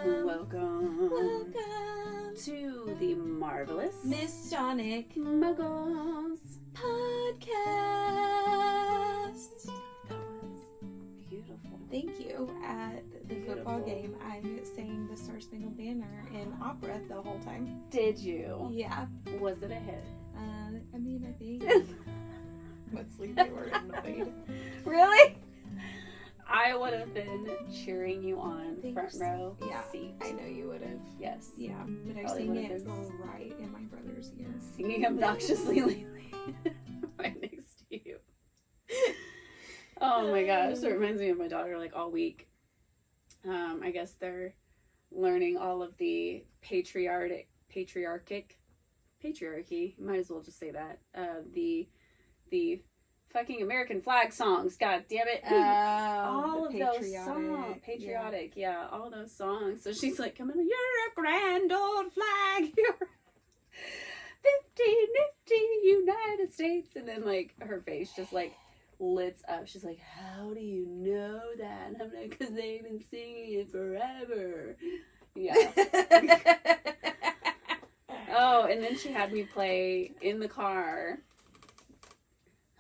Welcome to the Marvelous Mystonic Muggles podcast. That was beautiful. Thank you. At the football game, I sang the Star Spangled Banner in opera the whole time. Did you? Yeah. Was it a hit? I mean, I think mostly they were annoyed. Really? I would have been cheering you on front row seat. I know you would have. Yes. Yeah, but I Probably sang would have it been right in my brother's ear. Singing obnoxiously lately right next to you. Oh my gosh, it reminds me of my daughter like all week. I guess they're learning all of the patriarchy, might as well just say that, the fucking American flag songs, god damn it. All of those songs. Patriotic, yeah, all those songs. So she's like, come on, you're a grand old flag, you're 50 nifty United States. And then like her face just like lights up. She's like, how do you know that? And I'm like, because they've been singing it forever. Yeah. Oh, and then she had me play in the car,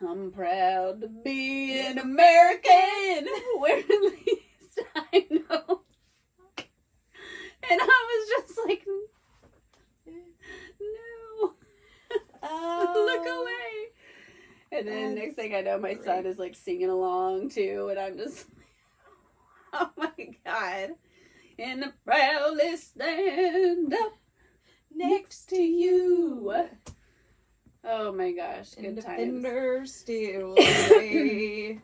I'm proud to be an American, where at least I know. And I was just like, no. Look away. And then next thing I know, my son is like singing along too, and I'm just, oh my god. And I proudly stand up next to you. Oh my gosh, good Defenders still away.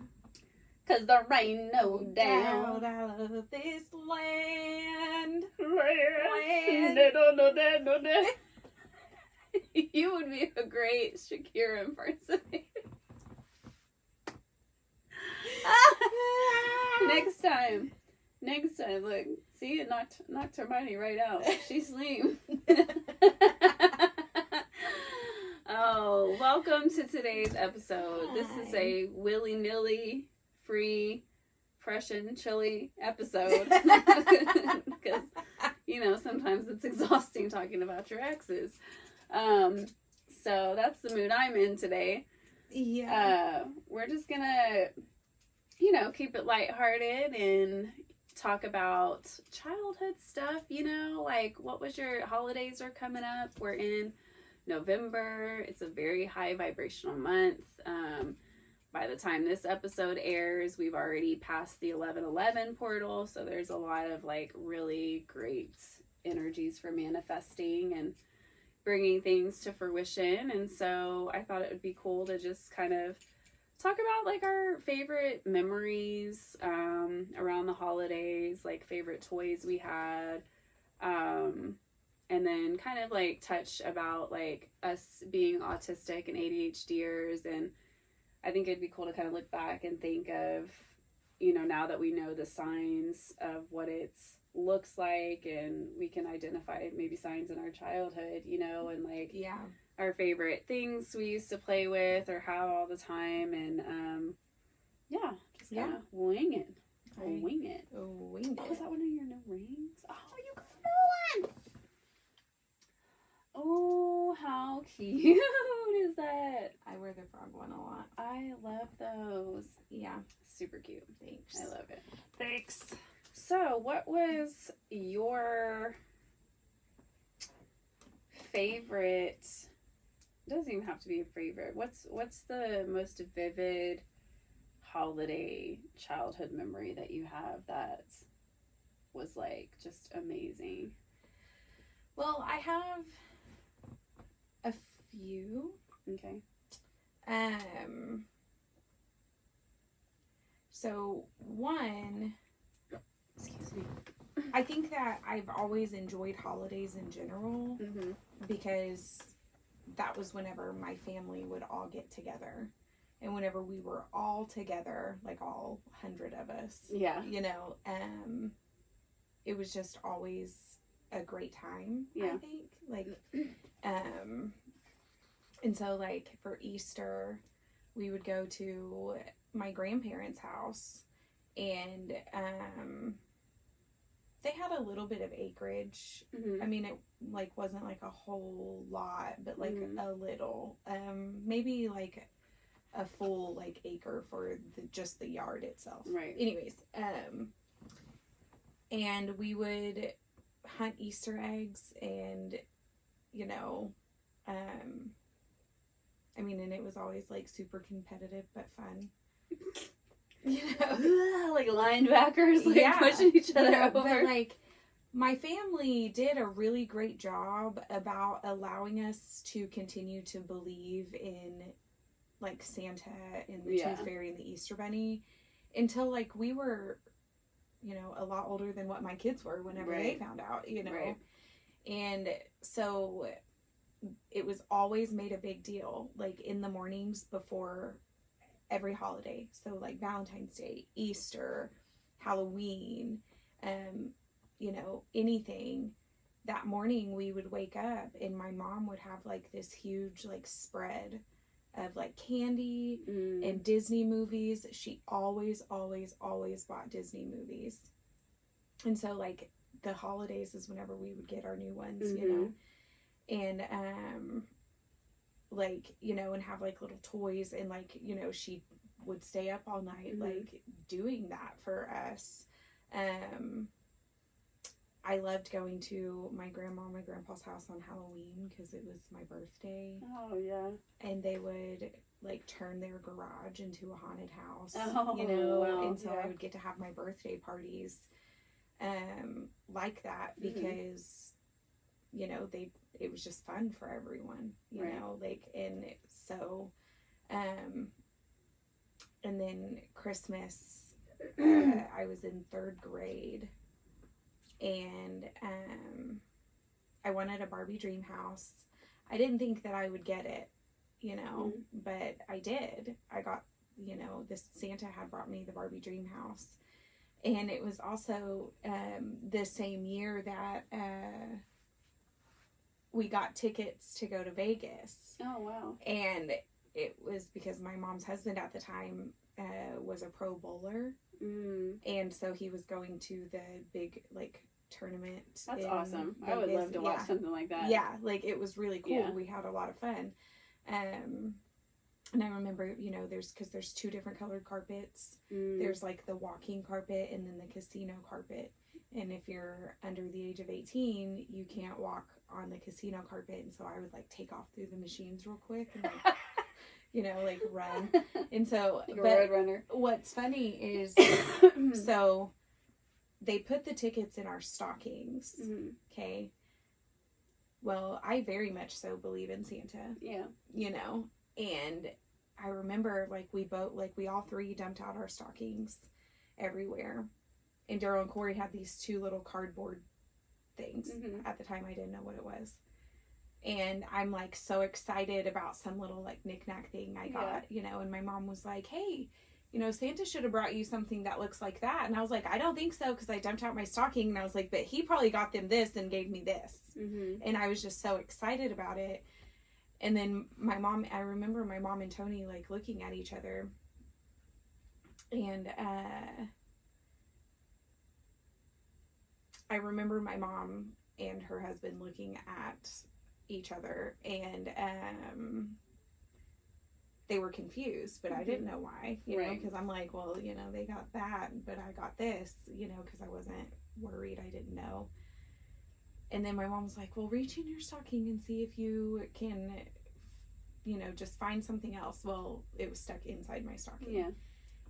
Cause there ain't no doubt I love this land. No. You would be a great Shakira impersonator. Next time, look, see, it knocked Hermione right out. She's lame. Oh, welcome to today's episode. This is a willy-nilly, free, fresh and chilly episode. Because, sometimes it's exhausting talking about your exes. So that's the mood I'm in today. Yeah. We're just gonna, keep it lighthearted and talk about childhood stuff, like what was your holidays are coming up. We're in November. It's a very high vibrational month. By the time this episode airs, we've already passed the 11/11 portal, so there's a lot of like really great energies for manifesting and bringing things to fruition. And so I thought it would be cool to just kind of talk about like our favorite memories around the holidays, like favorite toys we had, and then kind of like touch about like us being autistic and ADHDers. And I think it'd be cool to kind of look back and think of, now that we know the signs of what it's looks like, and we can identify maybe signs in our childhood, and like our favorite things we used to play with or have all the time. And just kind of wing it. Wing it. Oh, is that one of your new rings? Oh, you got one. Oh, how cute is that? I wear the frog one a lot. I love those. Yeah. Super cute. Thanks. I love it. Thanks. So, what was your favorite? It doesn't even have to be a favorite. What's the most vivid holiday childhood memory that you have that was like just amazing? Well, I have a few. Okay. So one, excuse me. I think that I've always enjoyed holidays in general, because that was whenever my family would all get together, and whenever we were all together, like all 100 of us, it was just always a great time. I think, like, and so like for Easter, we would go to my grandparents' house, and they had a little bit of acreage. Mm-hmm. I mean, it like wasn't like a whole lot, but like Mm-hmm. a little. Maybe like a full like acre for just the yard itself. Right. Anyways, and we would hunt Easter eggs, and you know, I mean, and it was always like super competitive but fun. You know, like linebackers, like Yeah. pushing each other Yeah, over. but like my family did a really great job about allowing us to continue to believe in like Santa and the Yeah. Tooth Fairy and the Easter Bunny until like we were, you know, a lot older than what my kids were whenever Right. they found out, you know. Right. And so it was always made a big deal, like in the mornings before every holiday. So like Valentine's Day, Easter, Halloween, you know, anything. That morning we would wake up and my mom would have like this huge like spread of like candy and Disney movies. She always bought Disney movies. And so like the holidays is whenever we would get our new ones, you know. And like, you know, and have like little toys, and like, you know, she would stay up all night like doing that for us. I loved going to my grandma and my grandpa's house on Halloween because it was my birthday. Oh yeah. And they would like turn their garage into a haunted house. Oh, You know, wow. and so Yeah. I would get to have my birthday parties like that because you know, it was just fun for everyone, you Right. know, like, and so and then Christmas, I was in 3rd grade, and I wanted a Barbie dream house. I didn't think that I would get it, you know, but I did. I got, you know, this Santa had brought me the Barbie dream house, and it was also the same year that we got tickets to go to Vegas. Oh wow. And it was because my mom's husband at the time was a pro bowler, and so he was going to the big like tournament. That's in awesome. Vegas. I would love to watch something like that. Yeah, like it was really cool. Yeah. We had a lot of fun. And I remember, you know, there's 2 different colored carpets. There's like the walking carpet and then the casino carpet. And if you're under the age of 18, you can't walk on the casino carpet. And so I would like take off through the machines real quick and like, you know, like run. And so, Like a but road runner. what's funny is, so they put the tickets in our stockings. Okay. Well, I very much so believe in Santa. Yeah. You know, and I remember like we all 3 dumped out our stockings everywhere. And Daryl and Corey had these 2 little cardboard things. At the time, I didn't know what it was. And I'm like so excited about some little like knick-knack thing I got, you know, and my mom was like, hey, you know, Santa should have brought you something that looks like that. And I was like, I don't think so, because I dumped out my stocking. And I was like, but he probably got them this and gave me this. And I was just so excited about it. And then I remember my mom and Tony like looking at each other. And I remember my mom and her husband looking at each other, and they were confused, but I didn't know why, you know, because I'm like, well, you know, they got that, but I got this, you know, because I wasn't worried. I didn't know. And then my mom was like, well, reach in your stocking and see if you can, you know, just find something else. Well, it was stuck inside my stocking. Yeah.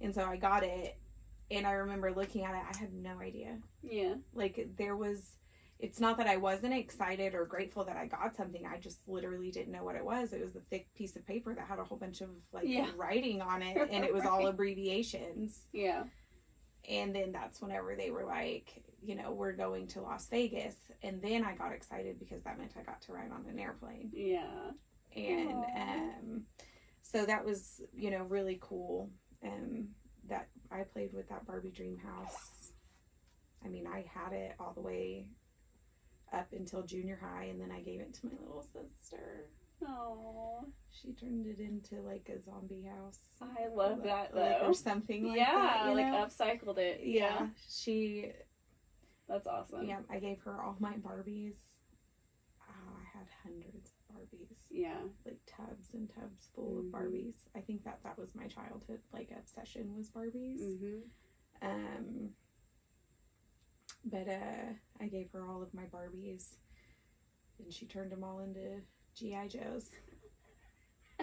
And so I got it, and I remember looking at it, I had no idea. Yeah. Like, it's not that I wasn't excited or grateful that I got something. I just literally didn't know what it was. It was a thick piece of paper that had a whole bunch of, like, writing on it, and it was all abbreviations. Yeah. And then that's whenever they were like, you know, we're going to Las Vegas. And then I got excited because that meant I got to ride on an airplane. Yeah. And so that was, you know, really cool. That I played with that Barbie dream house. I mean, I had it all the way up until junior high, and then I gave it to my little sister. Oh. She turned it into like a zombie house. I love that though. Like, or something like that. Yeah, you like know? upcycled it. Yeah. She, That's awesome. Yeah, I gave her all my Barbies. Oh, I had hundreds of Barbies. Yeah. Like tubs and tubs full of Barbies. I think that was my childhood, like, obsession was Barbies. But I gave her all of my Barbies, and she turned them all into G.I. Joes.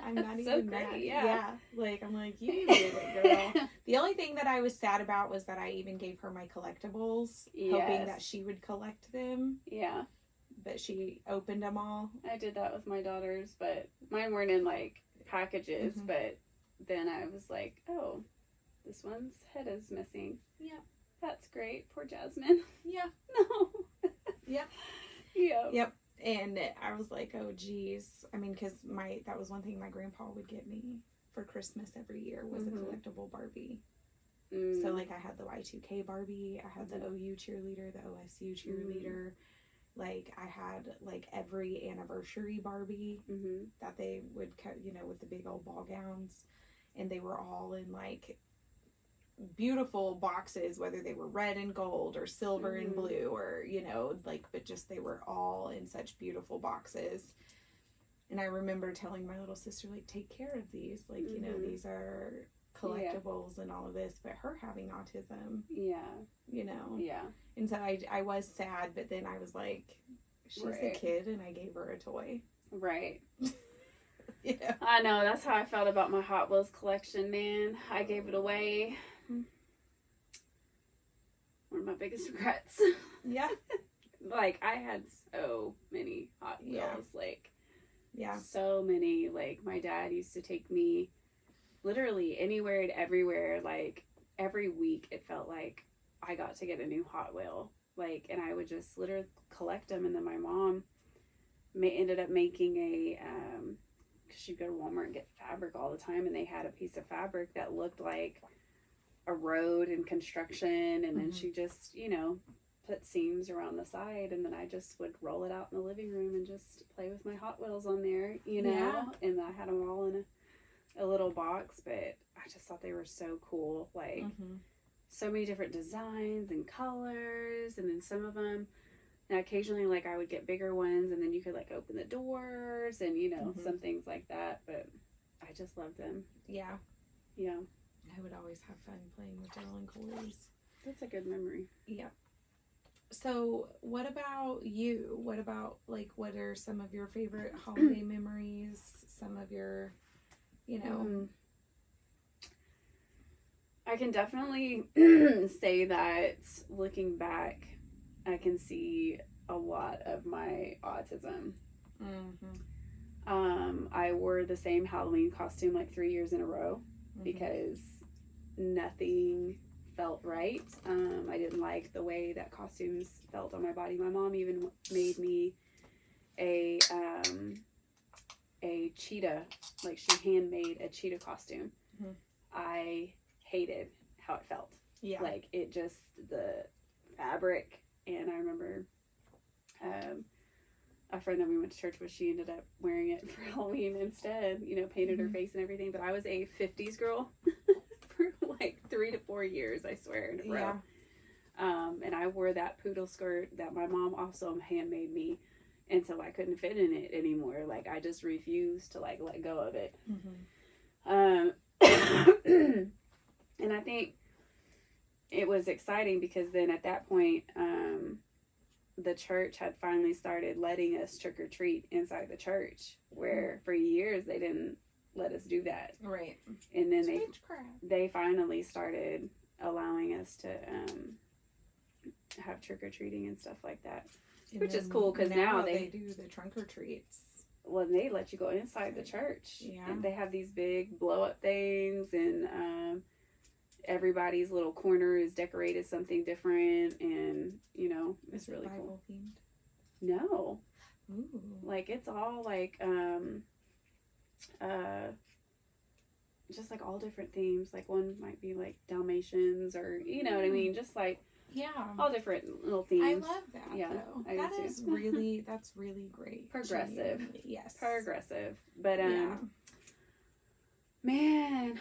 I'm not even mad. Yeah. Like, I'm like, you did it, girl. The only thing that I was sad about was that I even gave her my collectibles, hoping that she would collect them. Yeah. But she opened them all. I did that with my daughters, but mine weren't in, like, packages, but then I was like, oh, this one's head is missing. Yeah. That's great. Poor Jasmine. Yeah. No. Yep. Yeah. Yep. And I was like, oh, geez. I mean, because that was one thing my grandpa would get me for Christmas every year was a collectible Barbie. So, like, I had the Y2K Barbie. I had the OU cheerleader, the OSU cheerleader. Like, I had, like, every anniversary Barbie that they would cut, you know, with the big old ball gowns. And they were all in, like, beautiful boxes, whether they were red and gold or silver and blue or, you know, like, but just they were all in such beautiful boxes. And I remember telling my little sister, like, take care of these, like, you know, these are collectibles and all of this, but her having autism, you know, and so I was sad, but then I was like, she's a kid, and I gave her a toy, you know? I know, that's how I felt about my Hot Wheels collection, man. I gave it away. One of my biggest regrets. Like, I had so many Hot Wheels, like, so many. Like, my dad used to take me literally anywhere and everywhere. Like, every week it felt like I got to get a new Hot Wheel. Like, and I would just literally collect them. And then my mom ended up making a, because she'd go to Walmart and get fabric all the time. And they had a piece of fabric that looked like a road and construction. And then she just, you know, put seams around the side. And then I just would roll it out in the living room and just play with my Hot Wheels on there, you know. And I had them all in a little box, but I just thought they were so cool. Like, so many different designs and colors, and then some of them, and occasionally, like, I would get bigger ones, and then you could, like, open the doors and, you know, some things like that, but I just loved them. Yeah. I would always have fun playing with Daryl and Corey's. That's a good memory. Yeah. So, what about you? What about, like, what are some of your favorite holiday memories? Some of your, you know... I can definitely say that looking back, I can see a lot of my autism. I wore the same Halloween costume like 3 years in a row because nothing felt right. I didn't like the way that costumes felt on my body. My mom even made me a cheetah, like she handmade a cheetah costume. I hated how it felt. Like, it just, the fabric, and I remember a friend that we went to church with, she ended up wearing it for Halloween instead, you know, painted her face and everything, but I was a 50s girl for like 3 to 4 years, I swear, in a row. And I wore that poodle skirt that my mom also handmade me, and so I couldn't fit in it anymore. Like, I just refused to, like, let go of it. And I think it was exciting because then at that point, the church had finally started letting us trick or treat inside the church, where for years they didn't let us do that. Right. And then they finally started allowing us to have trick or treating and stuff like that, which is cool because now they do the trunk or treats. Well, they let you go inside the church. And they have these big blow up things, and everybody's little corner is decorated something different, and you know, it's really Bible cool. Themed? No. Ooh. Like, it's all like just like all different themes. Like, one might be like Dalmatians, or you know what I mean, just like all different little themes. I love that. Though. That's really great. Progressive. Genuinely. Yes. Progressive. But man,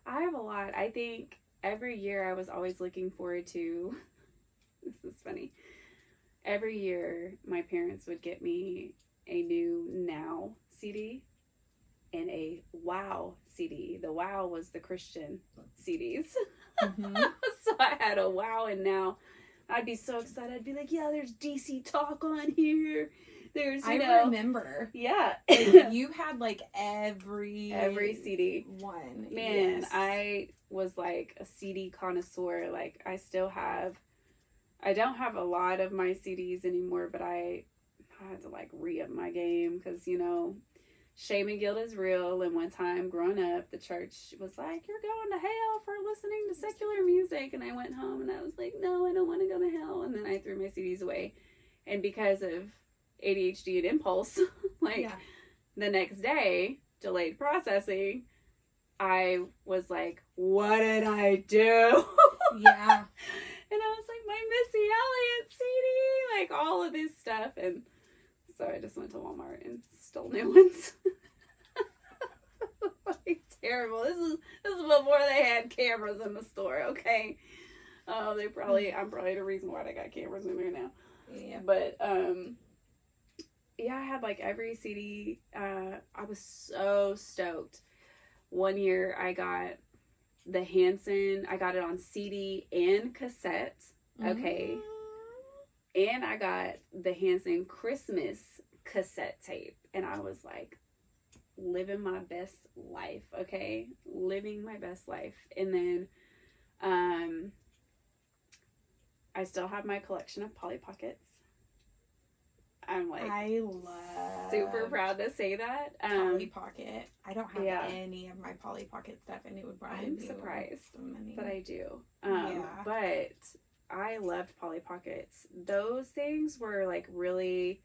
I have a lot. I think every year I was always looking forward to This is funny. Every year, my parents would get me a new Now CD and a Wow CD. The Wow was the Christian CDs. Mm-hmm. So I had a Wow and Now. I'd be so excited. I'd be like, yeah, there's DC Talk on here. There's, I remember. Yeah. You had like every CD. one. Man, yes. I was like a CD connoisseur. Like, I don't have a lot of my CDs anymore, but I had to like re-up my game because, you know, shame and guilt is real. And one time growing up, the church was like, you're going to hell for listening to secular music. And I went home and I was like, no, I don't want to go to hell. And then I threw my CDs away. And because of ADHD and impulse, the next day, delayed processing, I was like, what did I do? Yeah. And I was like, my Missy Elliott CD, like all of this stuff. And so I just went to Walmart and stole new ones. Like, terrible. This is before they had cameras in the store, okay? I'm probably the reason why they got cameras in there now. Yeah. But yeah, I had like every CD. I was so stoked. One year I got the Hanson. I got it on CD and cassette. Okay. And I got the Hanson Christmas cassette tape. And I was like, living my best life. Okay. Living my best life. And then I still have my collection of Polly Pockets. I'm like, I love super proud to say that. Polly Pocket. I don't have any of my Polly Pocket stuff, and it would probably I'm be surprised, money. but I do. But I loved Polly Pockets. Those things were like really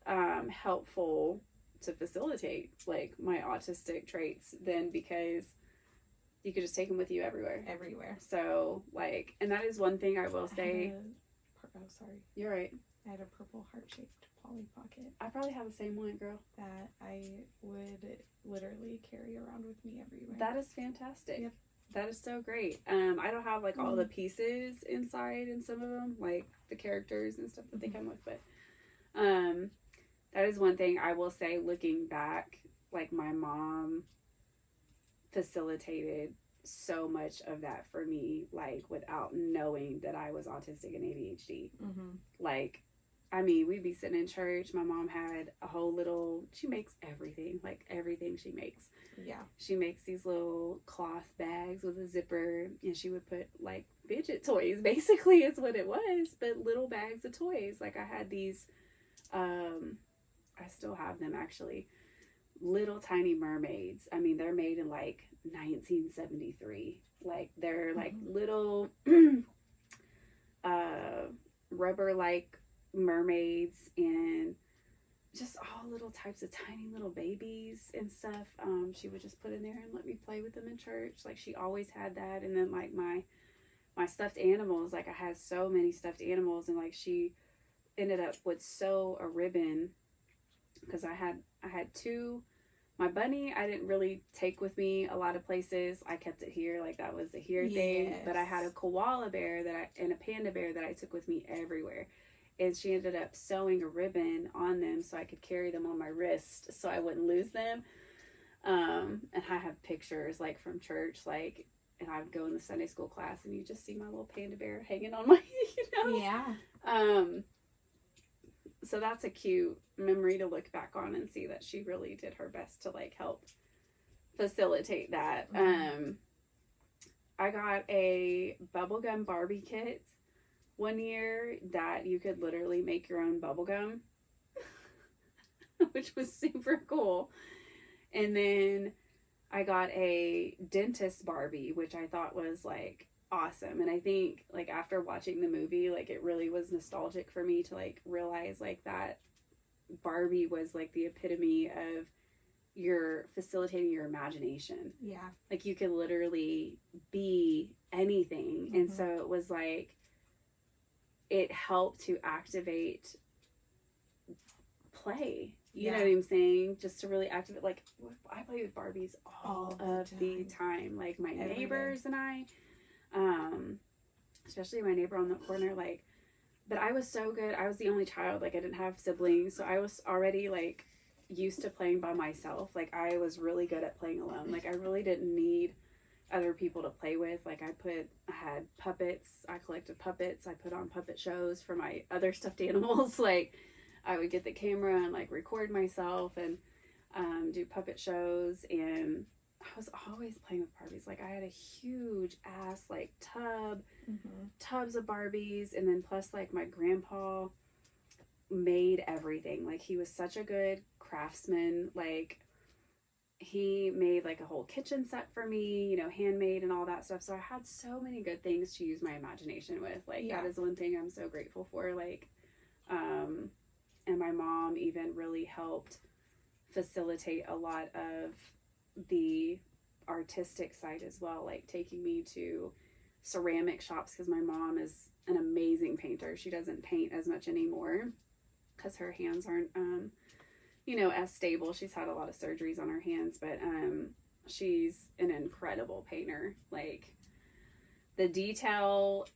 helpful to facilitate like my autistic traits then, because you could just take them with you everywhere. So like, and that is one thing I will say. Sorry. You're right. I had a purple heart-shaped Polly Pocket. I probably have the same one, girl. That I would literally carry around with me everywhere. That is fantastic. Yep. That is so great. I don't have like all the pieces inside in some of them, like the characters and stuff that they come with, but that is one thing I will say, looking back, like my mom facilitated so much of that for me, like without knowing that I was autistic and ADHD. Like, I mean, we'd be sitting in church. My mom had a whole little, she makes everything, like everything she makes. Yeah. She makes these little cloth bags with a zipper, and she would put like fidget toys, basically is what it was, but little bags of toys. Like I had these, I still have them actually, little tiny mermaids. I mean, they're made in like 1973. Like they're like little rubber like mermaids, and just all little types of tiny little babies and stuff. She would just put in there and let me play with them in church. Like she always had that. And then like my stuffed animals, like I had so many stuffed animals, and like she ended up would sew a ribbon, because I had two. My bunny, I didn't really take with me a lot of places. I kept it here, like that was the here thing. But I had a koala bear and a panda bear that I took with me everywhere. And she ended up sewing a ribbon on them so I could carry them on my wrist so I wouldn't lose them. And I have pictures like from church, like, and I would go in the Sunday school class and you just see my little panda bear hanging on my, Yeah. So that's a cute memory to look back on and see that she really did her best to like help facilitate that. I got a bubblegum Barbie kit one year that you could literally make your own bubblegum, which was super cool. And then I got a dentist Barbie, which I thought was like awesome. And I think like after watching the movie, like it really was nostalgic for me to like realize like that Barbie was like the epitome of your facilitating your imagination. Yeah. Like you could literally be anything. And so it was like, it helped to activate play. You know what I'm saying? Just to really activate, like I play with Barbies all of the time. Like my neighbors and I, especially my neighbor on the corner, like but I was so good. I was the only child. Like, I didn't have siblings. So I was already, like, used to playing by myself. Like, I was really good at playing alone. Like, I really didn't need other people to play with. Like, I had puppets. I collected puppets. I put on puppet shows for my other stuffed animals. Like, I would get the camera and, like, record myself and do puppet shows. And I was always playing with Barbies. Like, I had a huge ass, like, tubs of Barbies. And then plus, like, my grandpa made everything. Like, he was such a good craftsman. Like, he made, like, a whole kitchen set for me, you know, handmade and all that stuff. So I had so many good things to use my imagination with. Like, that is one thing I'm so grateful for. Like, and my mom even really helped facilitate a lot of the artistic side as well, like taking me to ceramic shops, because my mom is an amazing painter. She doesn't paint as much anymore because her hands aren't you know, as stable. She's had a lot of surgeries on her hands, but she's an incredible painter. Like, the detail,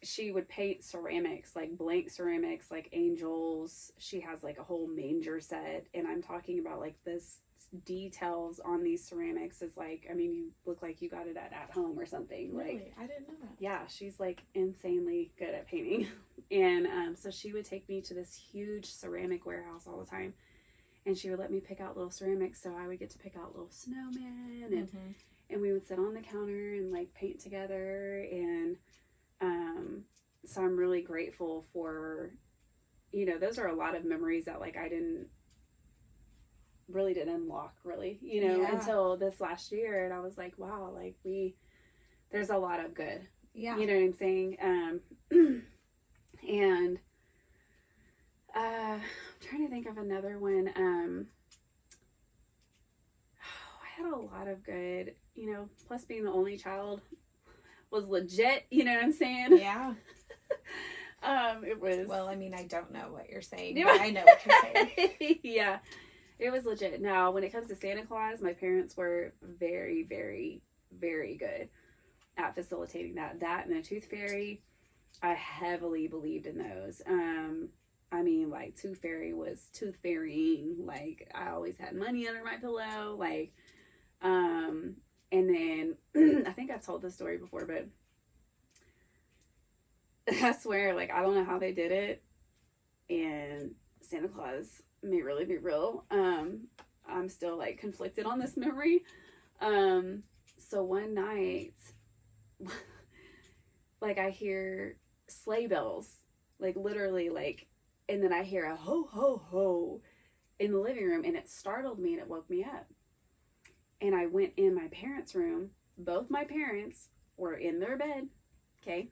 she would paint ceramics, like blank ceramics, like angels. She has like a whole manger set, and I'm talking about like this details on these ceramics is like, I mean, you look like you got it at home or something. Really? Like, I didn't know that. Yeah, she's like insanely good at painting. And so she would take me to this huge ceramic warehouse all the time, and she would let me pick out little ceramics. So I would get to pick out little snowmen, and we would sit on the counter and like paint together. And so I'm really grateful for, you know, those are a lot of memories that like I didn't unlock really, you know, until this last year. And I was like, wow, like there's a lot of good, you know what I'm saying? And I'm trying to think of another one. I had a lot of good, you know, plus being the only child was legit, you know what I'm saying? Yeah. It was, well, I mean, I don't know what you're saying, but I know what you're saying. Yeah, it was legit. Now, when it comes to Santa Claus, my parents were very, very, very good at facilitating that and the Tooth Fairy. I heavily believed in those. I mean, like, Tooth Fairy was tooth fairying. Like, I always had money under my pillow. Like, and then I think I've told this story before, but I swear, like, I don't know how they did it, and Santa Claus may really be real. I'm still like conflicted on this memory. So one night, like, I hear sleigh bells, like literally, like, and then I hear a ho ho ho in the living room, and it startled me and it woke me up. And I went in my parents' room. Both my parents were in their bed, okay?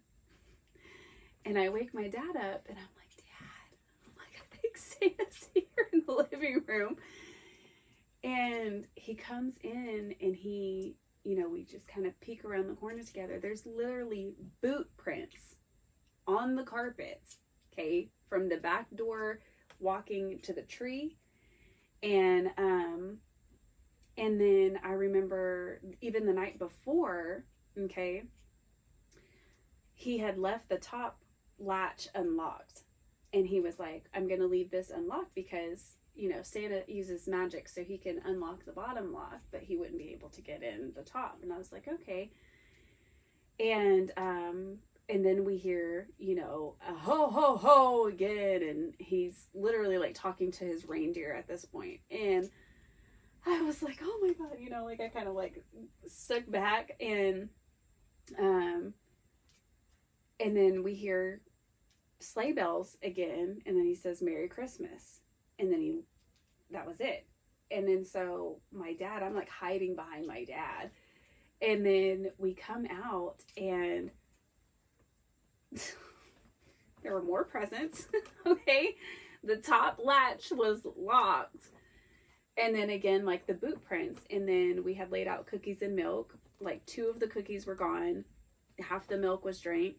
And I wake my dad up, and I'm like, Dad, oh my God, I think Santa's here in the living room. And he comes in, and he, you know, we just kind of peek around the corner together. There's literally boot prints on the carpet, okay, from the back door walking to the tree. And then I remember even the night before, okay, he had left the top latch unlocked, and he was like, I'm gonna leave this unlocked because, you know, Santa uses magic so he can unlock the bottom lock, but he wouldn't be able to get in the top. And I was like, okay. And then we hear, you know, a ho ho ho again, and he's literally like talking to his reindeer at this point. And I was like, oh my God, you know, like I kind of like stuck back, and then we hear sleigh bells again, and then he says Merry Christmas, and then that was it. And then so my dad, I'm like hiding behind my dad, and then we come out, and there were more presents. Okay, the top latch was locked, and then again, like the boot prints, and then we had laid out cookies and milk. Like 2 of the cookies were gone, half the milk was drank.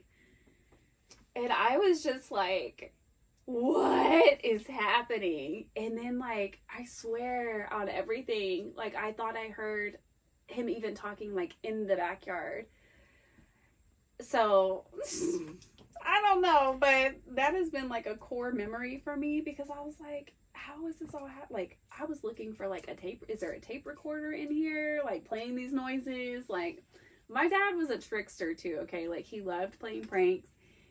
And I was just like, what is happening? And then, like, I swear on everything, like, I thought I heard him even talking, like, in the backyard. So I don't know, but that has been like a core memory for me because I was like, how is this all like, I was looking for like a tape. Is there a tape recorder in here? Like playing these noises? Like, my dad was a trickster too, okay? Like, he loved playing pranks.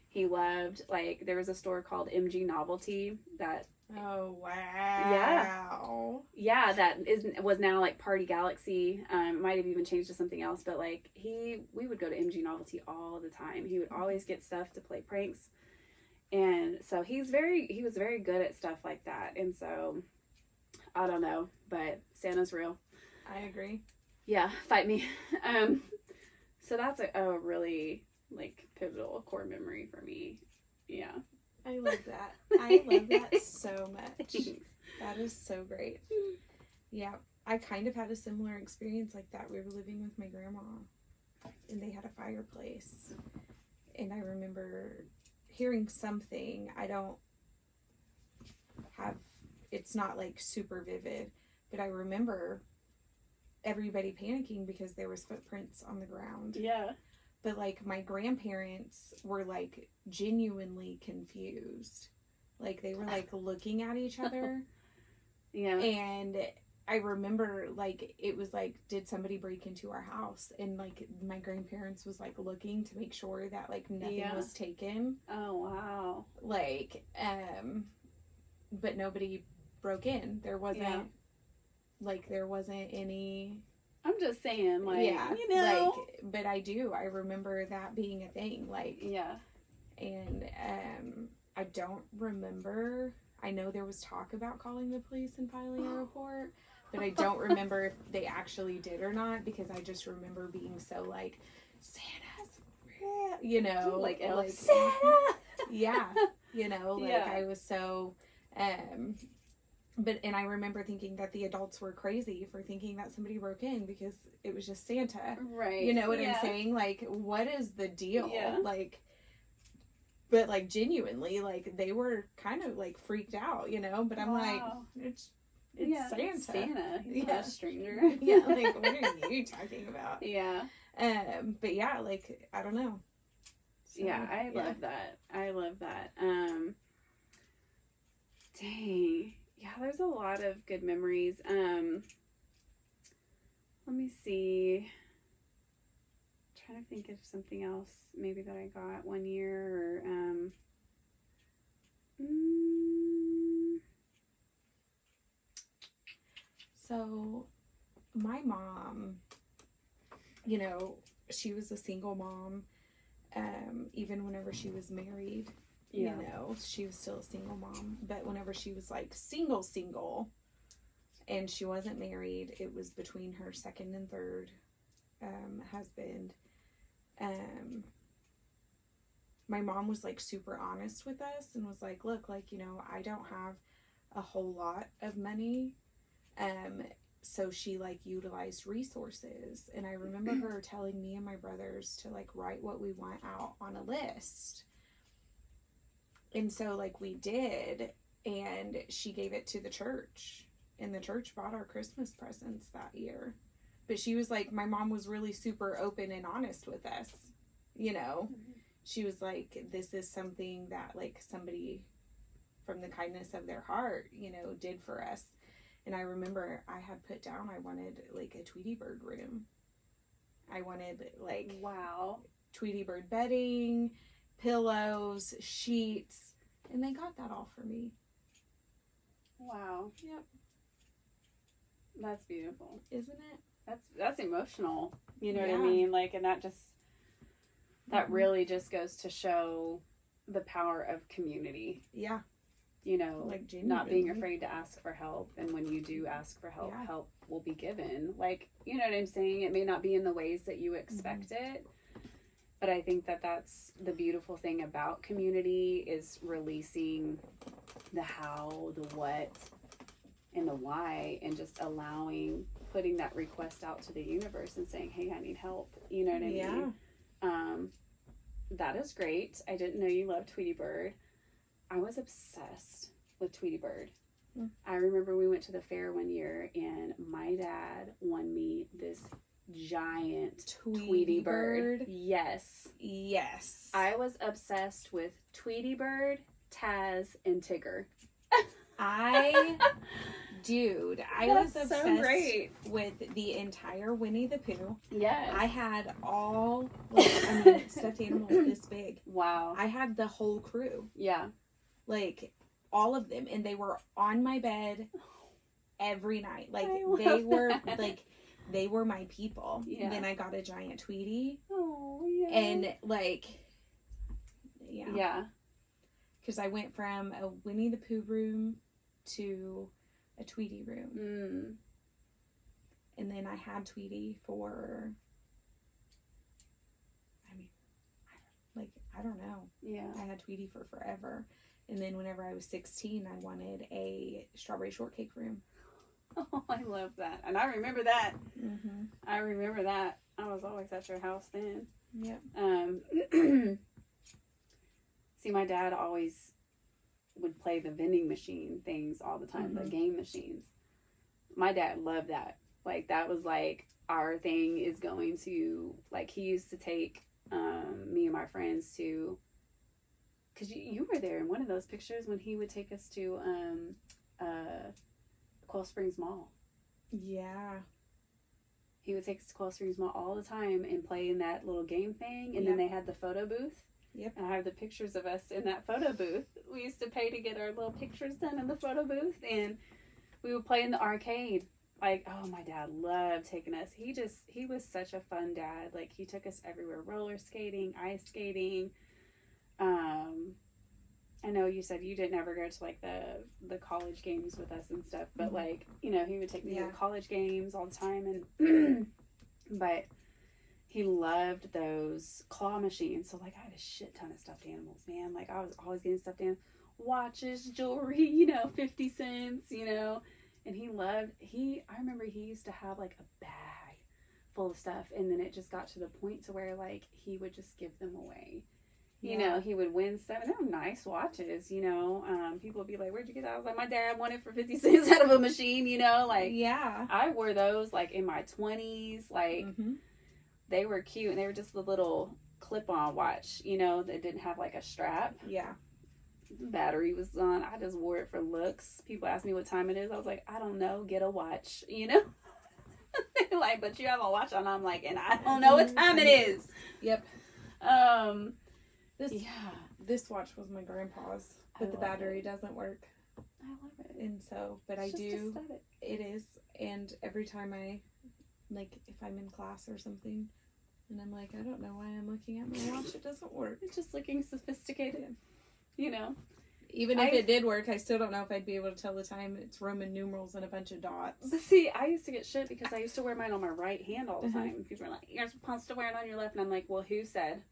He loved, like, there was a store called MG Novelty that. Oh, wow. Yeah, that was now like Party Galaxy. Might have even changed to something else, but like we would go to MG Novelty all the time. He would always get stuff to play pranks. And so he was very good at stuff like that. And so I don't know, but Santa's real. I agree. Yeah, fight me. So that's a really like pivotal core memory for me. Yeah. I love that. I love that so much. That is so great. Yeah, I kind of had a similar experience like that. We were living with my grandma, and they had a fireplace. And I remember hearing something. I don't have, it's not like super vivid, but I remember everybody panicking because there was footprints on the ground. Yeah. But like my grandparents were like genuinely confused. Like they were like looking at each other. Yeah. And I remember like it was like, did somebody break into our house? And like my grandparents was like looking to make sure that like nothing was taken. Oh wow. Like but nobody broke in. There wasn't like there wasn't any. I'm just saying, like, you know. Like, but I remember that being a thing, like, yeah. And, I don't remember, I know there was talk about calling the police and filing a report, but I don't remember if they actually did or not, because I just remember being so, like, Santa's real, you know. Like Santa! Yeah, you know, like, yeah. I was so, and I remember thinking that the adults were crazy for thinking that somebody broke in because it was just Santa. Right. You know what I'm saying? Like, what is the deal? Yeah. Like, but like genuinely, like they were kind of like freaked out, you know? But I'm like, it's Santa. It's Santa. He's not a stranger. Yeah, like what are you talking about? Yeah. But yeah, like I don't know. So, yeah, I love that. I love that. Dang. Yeah, there's a lot of good memories. Let me see. I'm trying to think of something else maybe that I got one year or So my mom, you know, she was a single mom. Even whenever she was married. You know, she was still a single mom. But whenever she was like single, and she wasn't married, it was between her second and third husband. My mom was like super honest with us and was like, look, like, you know, I don't have a whole lot of money. So she like utilized resources. And I remember her telling me and my brothers to like write what we want out on a list. And so, like, we did, and she gave it to the church, and the church bought our Christmas presents that year. But she was like, my mom was really super open and honest with us, you know? Mm-hmm. She was like, this is something that, like, somebody from the kindness of their heart, you know, did for us. And I remember I had put down, I wanted, like, a Tweety Bird room. I wanted, like... Wow. Tweety Bird bedding... pillows, sheets, and they got that all for me. Wow. Yep. That's beautiful. Isn't it? That's emotional. You know what I mean? Like, and that really just goes to show the power of community. Yeah. You know, like not being afraid to ask for help, and when you do ask for help, help will be given. Like, you know what I'm saying? It may not be in the ways that you expect it. But I think that that's the beautiful thing about community is releasing the how, the what, and the why, and just putting that request out to the universe and saying, hey, I need help. You know what I mean? That is great. I didn't know you loved Tweety Bird. I was obsessed with Tweety Bird. I remember we went to the fair one year, and my dad won me this giant Tweety Bird. Yes. Yes. I was obsessed with Tweety Bird, Taz, and Tigger. Dude, I That's was so obsessed great. with the entire Winnie the Pooh. Yes. I had all, I mean, stuffed animals this big. Wow. I had the whole crew. Yeah. Like, all of them. And they were on my bed every night. Like, they were my people. Yeah. And then I got a giant Tweety. Oh, yeah. And, like, yeah. Yeah. Because I went from a Winnie the Pooh room to a Tweety room. Mm. And then I had Tweety for, I don't know. Yeah. I had Tweety for forever. And then whenever I was 16, I wanted a strawberry shortcake room. Oh, I love that. And I remember that. Mm-hmm. I remember that. I was always at your house then. Yep. See, my dad always would play the vending machine things all the time, the game machines. My dad loved that. Like, that was like our thing is going to, like, he used to take me and my friends to, because you were there in one of those pictures when he would take us to Coral Springs Mall. Yeah. He would take us to Coral Springs Mall all the time and play in that little game thing. And then they had the photo booth. Yep. And I have the pictures of us in that photo booth. We used to pay to get our little pictures done in the photo booth. And we would play in the arcade. Like, oh, my dad loved taking us. He was such a fun dad. Like, he took us everywhere. Roller skating, ice skating. I know you said you didn't ever go to, like, the college games with us and stuff. But, like, you know, he would take me to the college games all the time. And but he loved those claw machines. So, like, I had a shit ton of stuffed animals, man. Like, I was always getting stuffed animals. Watches, jewelry, you know, 50 cents, you know. And I remember he used to have, like, a bag full of stuff. And then it just got to the point to where, like, he would just give them away. You know, he would win stuff. And they were nice watches, you know. People would be like, where'd you get that? I was like, my dad won it for 50 cents out of a machine, you know. Like, yeah. I wore those, like, in my 20s. Like, they were cute. And they were just the little clip-on watch, you know, that didn't have, like, a strap. Yeah. The battery was on. I just wore it for looks. People ask me what time it is. I was like, I don't know. Get a watch, you know? They're like, but you have a watch on. I'm like, and I don't know what time it is. Yep. This watch was my grandpa's, but the battery doesn't work. I love it. And so, but it's I do. Aesthetic. It is, and every time I, like, if I'm in class or something, and I'm like, I don't know why I'm looking at my watch. It doesn't work. It's just looking sophisticated, you know. Even if it did work, I still don't know if I'd be able to tell the time. It's Roman numerals and a bunch of dots. But see, I used to get shit because I used to wear mine on my right hand all the time. And people were like, you're supposed to wear it on your left. And I'm like, well, who said?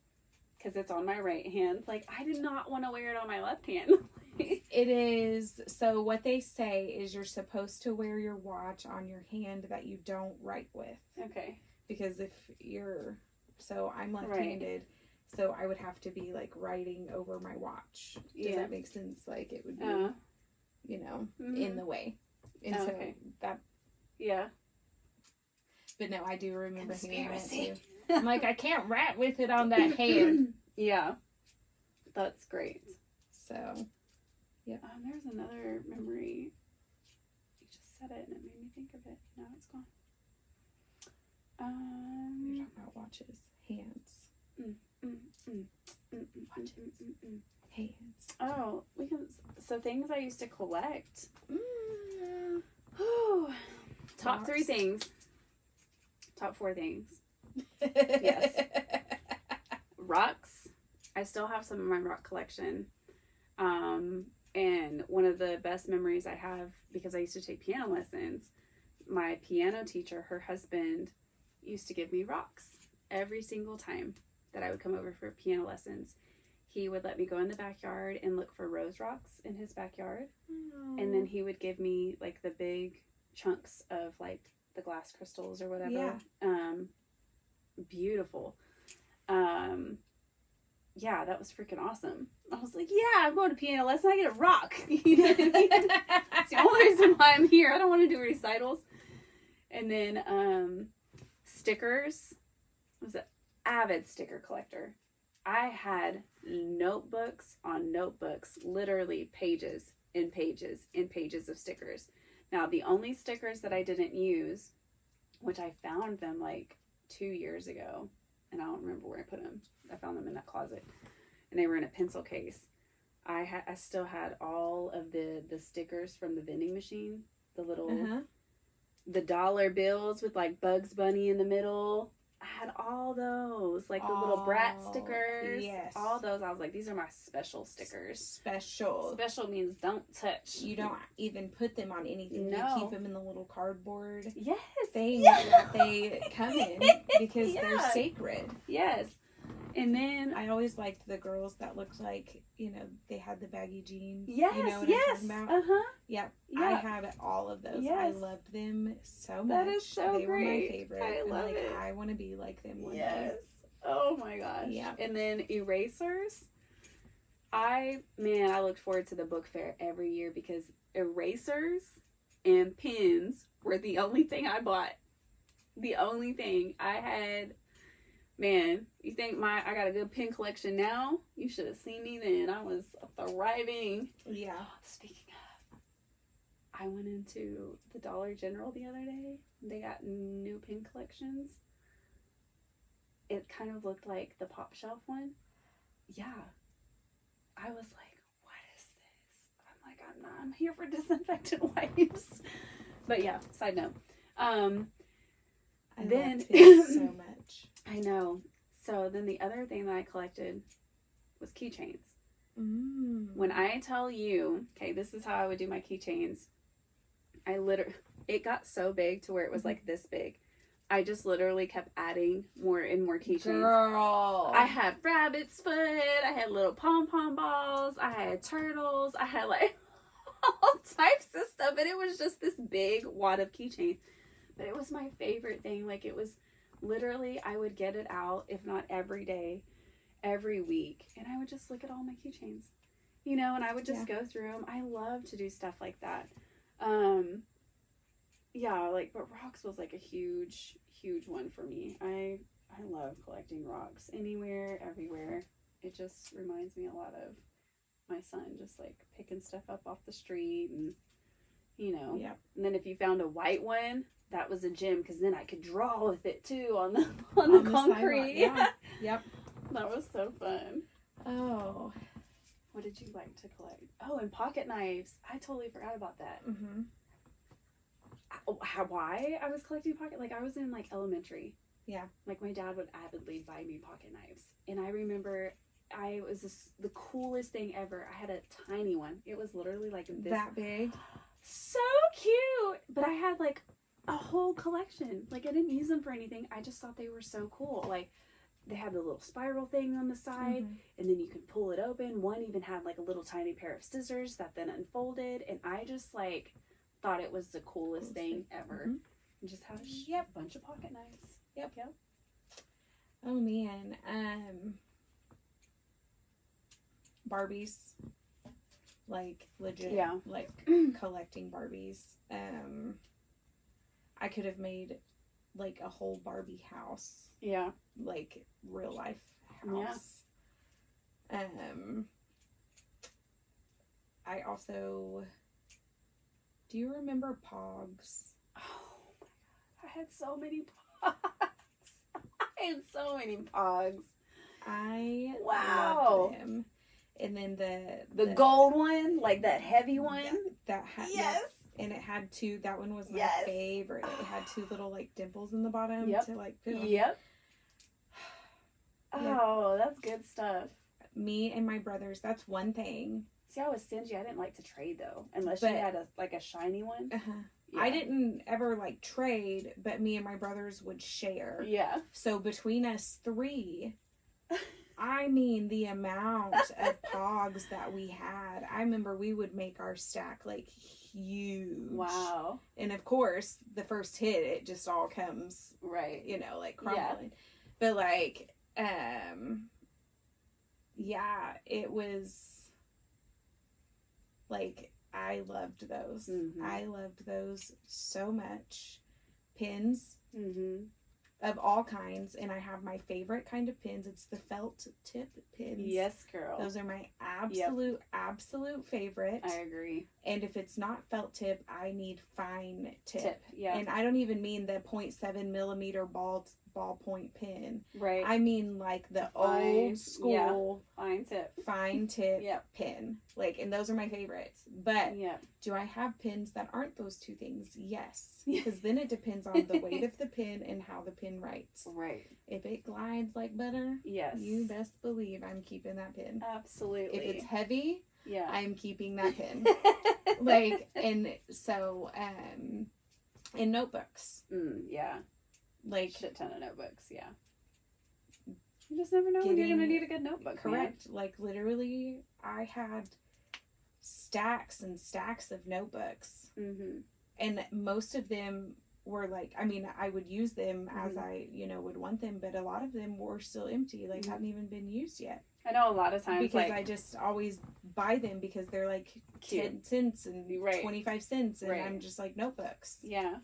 Because it's on my right hand. Like, I did not want to wear it on my left hand. It is. So what they say is you're supposed to wear your watch on your hand that you don't write with. Okay. Because if you're... So I'm left-handed. Right. So I would have to be, like, writing over my watch. Does that make sense? Like, it would be, you know, in the way. And so that... Yeah. But no, I do remember hearing that too. I'm like, I can't write with it on that hand. Yeah. That's great. So, yeah. There's another memory. You just said it and it made me think of it. Now it's gone. You're talking about watches. Hands. Watches. Hands. Oh, we can. So things I used to collect. Top 3 things. Top 4 things. Yes. Rocks. I still have some of my rock collection. And one of the best memories I have, because I used to take piano lessons, my piano teacher, her husband, used to give me rocks every single time that I would come over for piano lessons. He would let me go in the backyard and look for rose rocks in his backyard. And then he would give me, like, the big chunks of, like, the glass crystals or whatever. Yeah. Beautiful. Yeah, that was freaking awesome. I was like, yeah, I'm going to piano lesson. I get a rock. You know what I mean? It's the only reason why I'm here. I don't want to do recitals. And then stickers. I was an avid sticker collector. I had notebooks on notebooks, literally pages and pages and pages of stickers. Now, the only stickers that I didn't use, which I found them like 2 years ago, and I don't remember where I put them. I found them in that closet, and they were in a pencil case. I still had all of the stickers from the vending machine, the little the dollar bills with like Bugs Bunny in the middle. I had all those, like the little brat stickers. Yes. All those. I was like, these are my special stickers. Special. Special means don't touch. You don't even put them on anything. No. You keep them in the little cardboard thing Yes. that they come in because they're sacred. Yes. And then I always liked the girls that looked like, you know, they had the baggy jeans. Yes, you know what yes. I'm talking about? Uh-huh. Yep. Yeah. I had all of those. Yes. I loved them so much. That is so they great. were my favorite. I love it. I want to be like them one day. Yes. Oh my gosh. Yeah. And then erasers. I looked forward to the book fair every year because erasers and pens were the only thing I bought. The only thing I had. Man, you think I got a good pen collection now? You should have seen me then. I was thriving. Yeah. Speaking of, I went into the Dollar General the other day. They got new pen collections. It kind of looked like the Pop Shelf one. Yeah. I was like, what is this? I'm like, I'm here for disinfectant wipes. But yeah, side note. I loved it so much. I know. So then the other thing that I collected was keychains. When I tell you, okay, this is how I would do my keychains. It got so big to where it was like this big. I just literally kept adding more and more keychains. Girl. I had rabbit's foot. I had little pom-pom balls. I had turtles. I had like all types of stuff. And it was just this big wad of keychains. But it was my favorite thing. Like, it was literally, I would get it out, if not every day, every week. And I would just look at all my keychains. You know, and I would just go through them. I love to do stuff like that. But rocks was like a huge, huge one for me. I love collecting rocks anywhere, everywhere. It just reminds me a lot of my son, just like picking stuff up off the street and, you know. Yep. And then if you found a white one, that was a gem because then I could draw with it too on the concrete. Yeah. Yep. That was so fun. Oh. What did you like to collect? Oh, and pocket knives. I totally forgot about that. Mm-hmm. Why I was collecting like I was in like elementary. Yeah. Like my dad would avidly buy me pocket knives. And I remember the coolest thing ever. I had a tiny one. It was literally like this. That big? So cute. But I had like a whole collection. Like I didn't use them for anything. I just thought they were so cool. Like they had the little spiral thing on the side, and then you could pull it open. One even had like a little tiny pair of scissors that then unfolded, and I just like thought it was the coolest thing ever. And just had a bunch of pocket knives. Yep. Oh man. Barbies. Like legit. Yeah. Like collecting Barbies. I could have made like a whole Barbie house. Yeah. Like real life house. Yeah. I also, do you remember Pogs? Oh my god. I had so many Pogs. I loved them. And then the gold one, like that heavy one. That had and it had two. That one was my favorite. It had two little like dimples in the bottom to like put on. Oh, that's good stuff. Me and my brothers. That's one thing. See, I was stingy. I didn't like to trade though, unless you had a shiny one. I didn't ever like trade, but me and my brothers would share. Yeah. So between us three, I mean the amount of Pogs that we had. I remember we would make our stack like huge. Wow. And of course, the first hit, it just all comes right. You know, like crumbling. But like, it was like I loved those. I loved those so much. Pins. of all kinds, and I have my favorite kind of pins. It's the felt tip pins. Yes, girl. Those are my absolute favorite. I agree. And if it's not felt tip, I need fine tip. Yeah. And I don't even mean the 0.7 millimeter ballpoint pin. Right. I mean like the Fine, old school fine tip pin. Like, and those are my favorites. But do I have pins that aren't those two things? Yes. Because then it depends on the weight of the pin and how the pin writes. Right. If it glides like butter, you best believe I'm keeping that pin. Absolutely. If it's heavy, I'm keeping that pin. Like, and so, in notebooks. Like, shit ton of notebooks, You just never know when you're going to need a good notebook. Correct. Man. Like, literally, I had stacks and stacks of notebooks. Mm-hmm. And most of them were like, I mean, I would use them as I, would want them, but a lot of them were still empty. Like, hadn't even been used yet. I know a lot of times. Because I just always buy them because they're like cute. 10 cents and 25 cents. And I'm just like, notebooks. Yeah.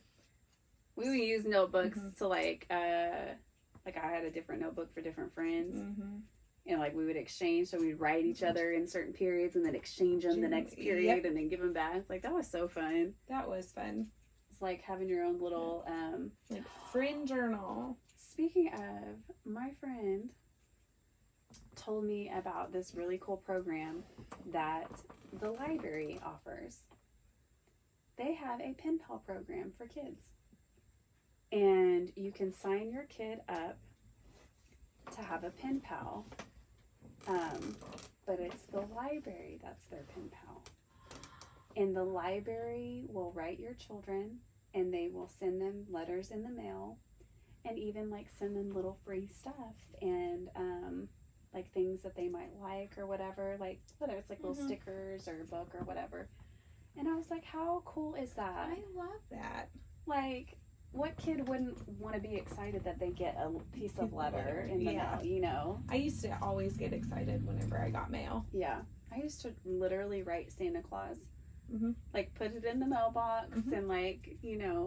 We would use notebooks to like I had a different notebook for different friends. Mm-hmm. And like we would exchange, so we'd write each other in certain periods and then exchange them the next period and then give them back. Like that was so fun. That was fun. It's like having your own little like friend journal. Speaking of, my friend told me about this really cool program that the library offers. They have a pen pal program for kids. And you can sign your kid up to have a pen pal. But it's the library that's their pen pal. And the library will write your children and they will send them letters in the mail and even like send them little free stuff and like things that they might like or whatever, like whether it's like little stickers or a book or whatever. And I was like, how cool is that? I love that. Like, what kid wouldn't want to be excited that they get a piece of letter in the mail, I used to always get excited whenever I got mail. Yeah. I used to literally write Santa Claus. Mm-hmm. Like, put it in the mailbox and, like,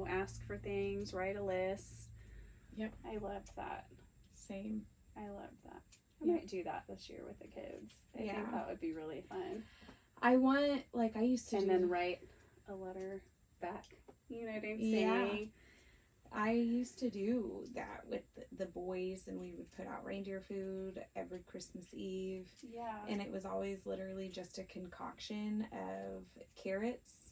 ask for things, write a list. Yep. I loved that. Same. I loved that. I might do that this year with the kids. I think that would be really fun. I used to and then write a letter back. You know what I'm saying? I used to do that with the boys, and we would put out reindeer food every Christmas Eve. Yeah. And it was always literally just a concoction of carrots,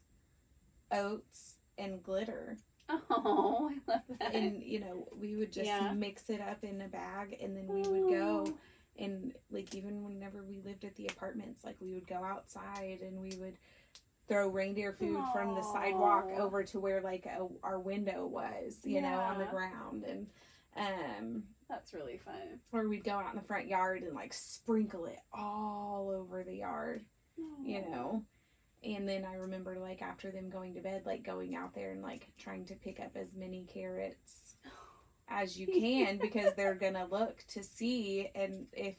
oats, and glitter. Oh, I love that. And, we would just mix it up in a bag, and then we would go, and, like, even whenever we lived at the apartments, like, we would go outside, and we would throw reindeer food from the sidewalk over to where like our window was, you know, on the ground, and that's really fun. Or we'd go out in the front yard and like sprinkle it all over the yard, you know. And then I remember like after them going to bed, like going out there and like trying to pick up as many carrots as you can because they're gonna look to see and if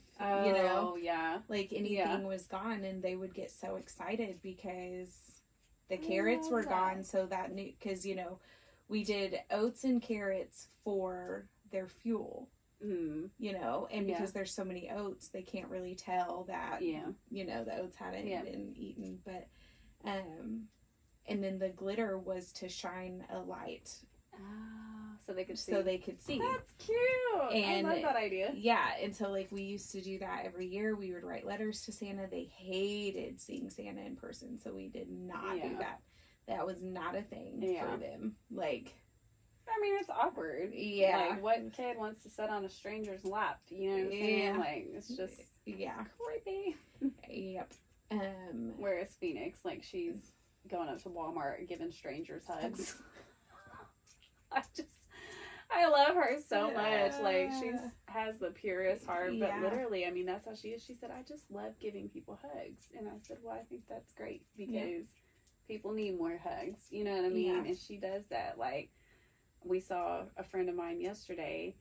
like anything was gone, and they would get so excited because the carrots were gone. So that new, because we did oats and carrots for their fuel, and because there's so many oats, they can't really tell that the oats hadn't been eaten, but and then the glitter was to shine a light. So they could see. That's cute. And I love that idea. Yeah, and so like we used to do that every year. We would write letters to Santa. They hated seeing Santa in person, so we did not do that. That was not a thing for them. Like, I mean, it's awkward. Yeah. Like, what kid wants to sit on a stranger's lap? You know what I'm saying? Like, it's just creepy. Yep. Whereas Phoenix, like, she's going up to Walmart and giving strangers hugs. I love her so much. Like, she has the purest heart, but literally, I mean, that's how she is. She said, I just love giving people hugs. And I said, well, I think that's great because people need more hugs. You know what I mean? And she does that. Like, we saw a friend of mine yesterday,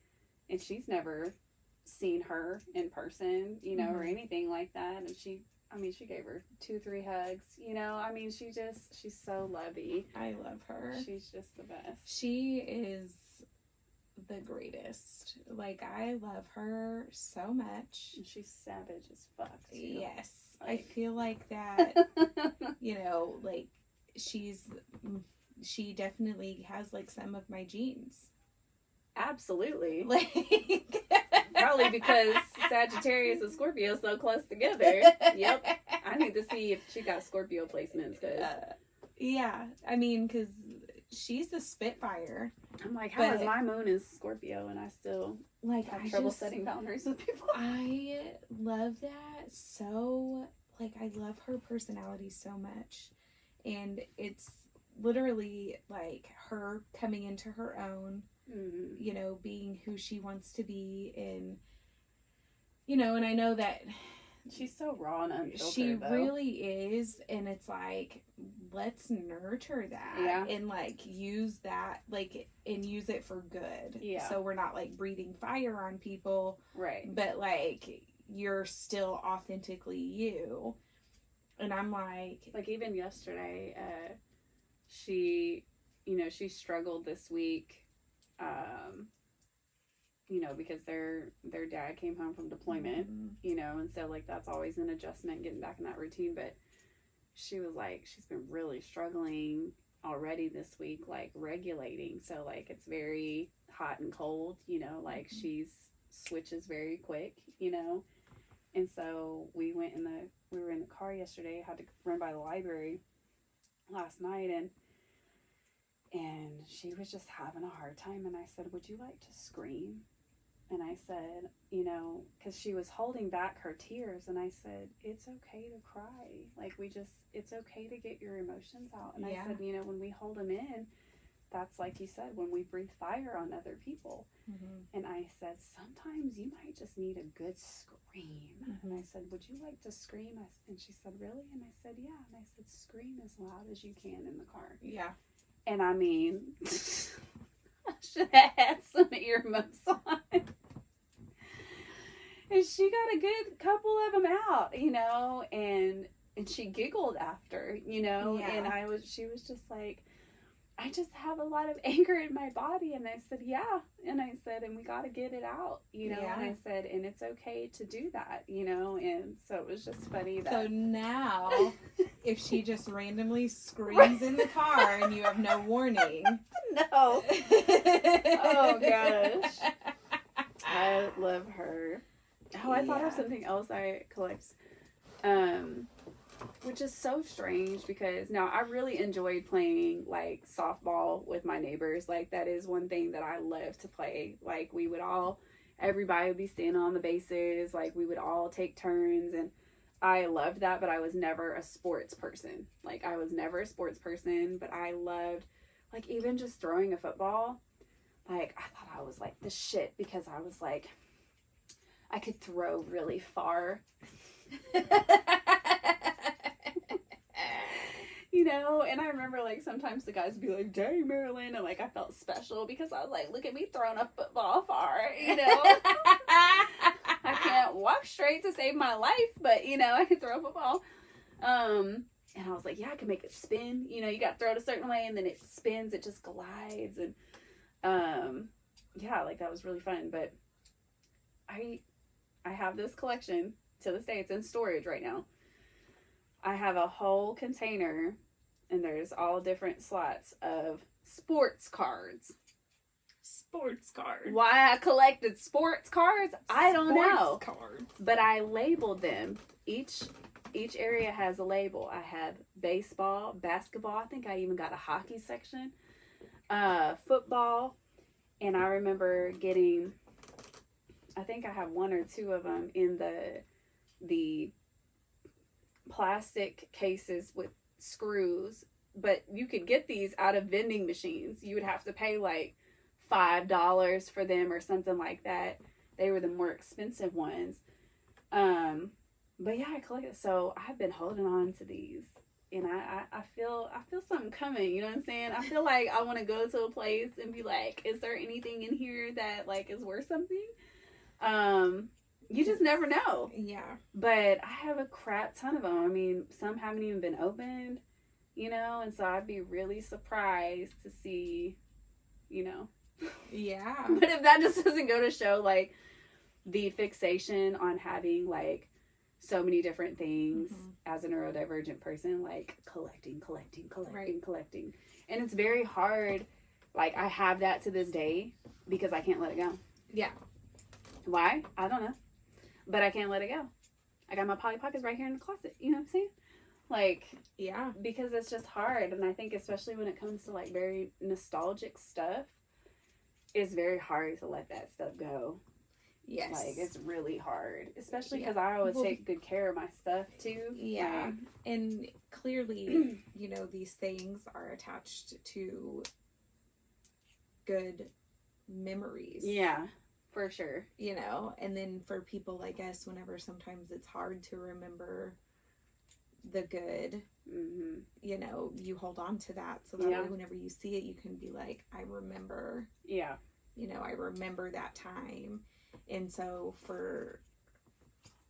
and she's never seen her in person, or anything like that. And she gave her 2-3 hugs, I mean, she's so lovey. I love her. She's just the best. She is the greatest. Like, I love her so much. She's savage as fuck, too. Yes. Like... I feel like that, you know, like, she definitely has, like, some of my genes. Absolutely. Like... Probably because Sagittarius and Scorpio are so close together. Yep. I need to see if she got Scorpio placements. Cause... yeah. I mean, because she's a Spitfire. I'm like, how is my moon is Scorpio and I still like have trouble setting boundaries with people? I love that so, like, I love her personality so much. And it's literally, like, her coming into her own. Mm-hmm. You know, being who she wants to be, and you know, and I know that she's so raw and unfiltered. She really is, and it's like, let's nurture that, and like use that, like, and use it for good. Yeah. So we're not like breathing fire on people, right? But like, you're still authentically you. And I'm like even yesterday, she, you know, she struggled this week. You know, because their dad came home from deployment, mm-hmm. you know, and so like that's always an adjustment getting back in that routine. But she was like, she's been really struggling already this week, like regulating. So like it's very hot and cold, you know, like mm-hmm. she's switches very quick, you know. And so we were in the car yesterday, had to run by the library last night, and she was just having a hard time. And I said, would you like to scream? And I said, you know, because she was holding back her tears. And I said, it's okay to cry. Like, it's okay to get your emotions out. And I said, you know, when we hold them in, that's like you said, when we breathe fire on other people. Mm-hmm. And I said, sometimes you might just need a good scream. Mm-hmm. And I said, would you like to scream? And she said, really? And I said, yeah. And I said, scream as loud as you can in the car. Yeah. And I mean, I should have had some earmuffs on. And she got a good couple of them out, you know, and she giggled after, you know, and she was just like, I just have a lot of anger in my body. And I said, yeah. And I said, and we got to get it out, you know, and I said, and it's okay to do that, you know, and so it was just funny that. So now, if she just randomly screams in the car and you have no warning. No. Oh, gosh. I love her. Oh, I thought of something else I collect. Which is so strange because now I really enjoyed playing like softball with my neighbors. Like that is one thing that I love to play. Like everybody would be standing on the bases. Like we would all take turns, and I loved that, but I was never a sports person. Like I was never a sports person, but I loved like even just throwing a football. Like I thought I was like the shit because I was like, I could throw really far. You know, and I remember like sometimes the guys would be like, dang, Marilyn, and like I felt special because I was like, look at me throwing a football far, you know. I can't walk straight to save my life, but you know, I can throw a football. And I was like, yeah, I can make it spin. You know, you got to throw it a certain way and then it spins, it just glides, and yeah, like that was really fun. But I have this collection to this day. It's in storage right now. I have a whole container, and there's all different slots of sports cards. Sports cards. Why I collected sports cards, I don't know. Cards. But I labeled them. Each area has a label. I have baseball, basketball. I think I even got a hockey section. Football. And I remember getting, I think I have one or two of them in the plastic cases with screws, but you could get these out of vending machines. You would have to pay like $5 for them or something like that. They were the more expensive ones. But yeah, I collected. So I've been holding on to these, and I feel something coming. You know what I'm saying? I feel like I want to go to a place and be like, is there anything in here that like is worth something? You just never know. Yeah. But I have a crap ton of them. I mean, some haven't even been opened, you know, and so I'd be really surprised to see, you know, Yeah. But if that just doesn't go to show, like, the fixation on having, like, so many different things as a neurodivergent person, like, collecting. And it's very hard. Like, I have that to this day because I can't let it go. Yeah. Why? I don't know. But I can't let it go. I got my Polly Pockets right here in the closet. You know what I'm saying? Like, yeah. Because it's just hard. And I think especially when it comes to, like, very nostalgic stuff, it's very hard to let that stuff go. Yes. Like, it's really hard. Especially because I always take good care of my stuff, too. Yeah. Like, and clearly, you know, these things are attached to good memories. Yeah, for sure. You know, and then for people like us, whenever sometimes it's hard to remember the good, you know, you hold on to that. So that way, whenever you see it, you can be like, I remember. Yeah. You know, I remember that time. And so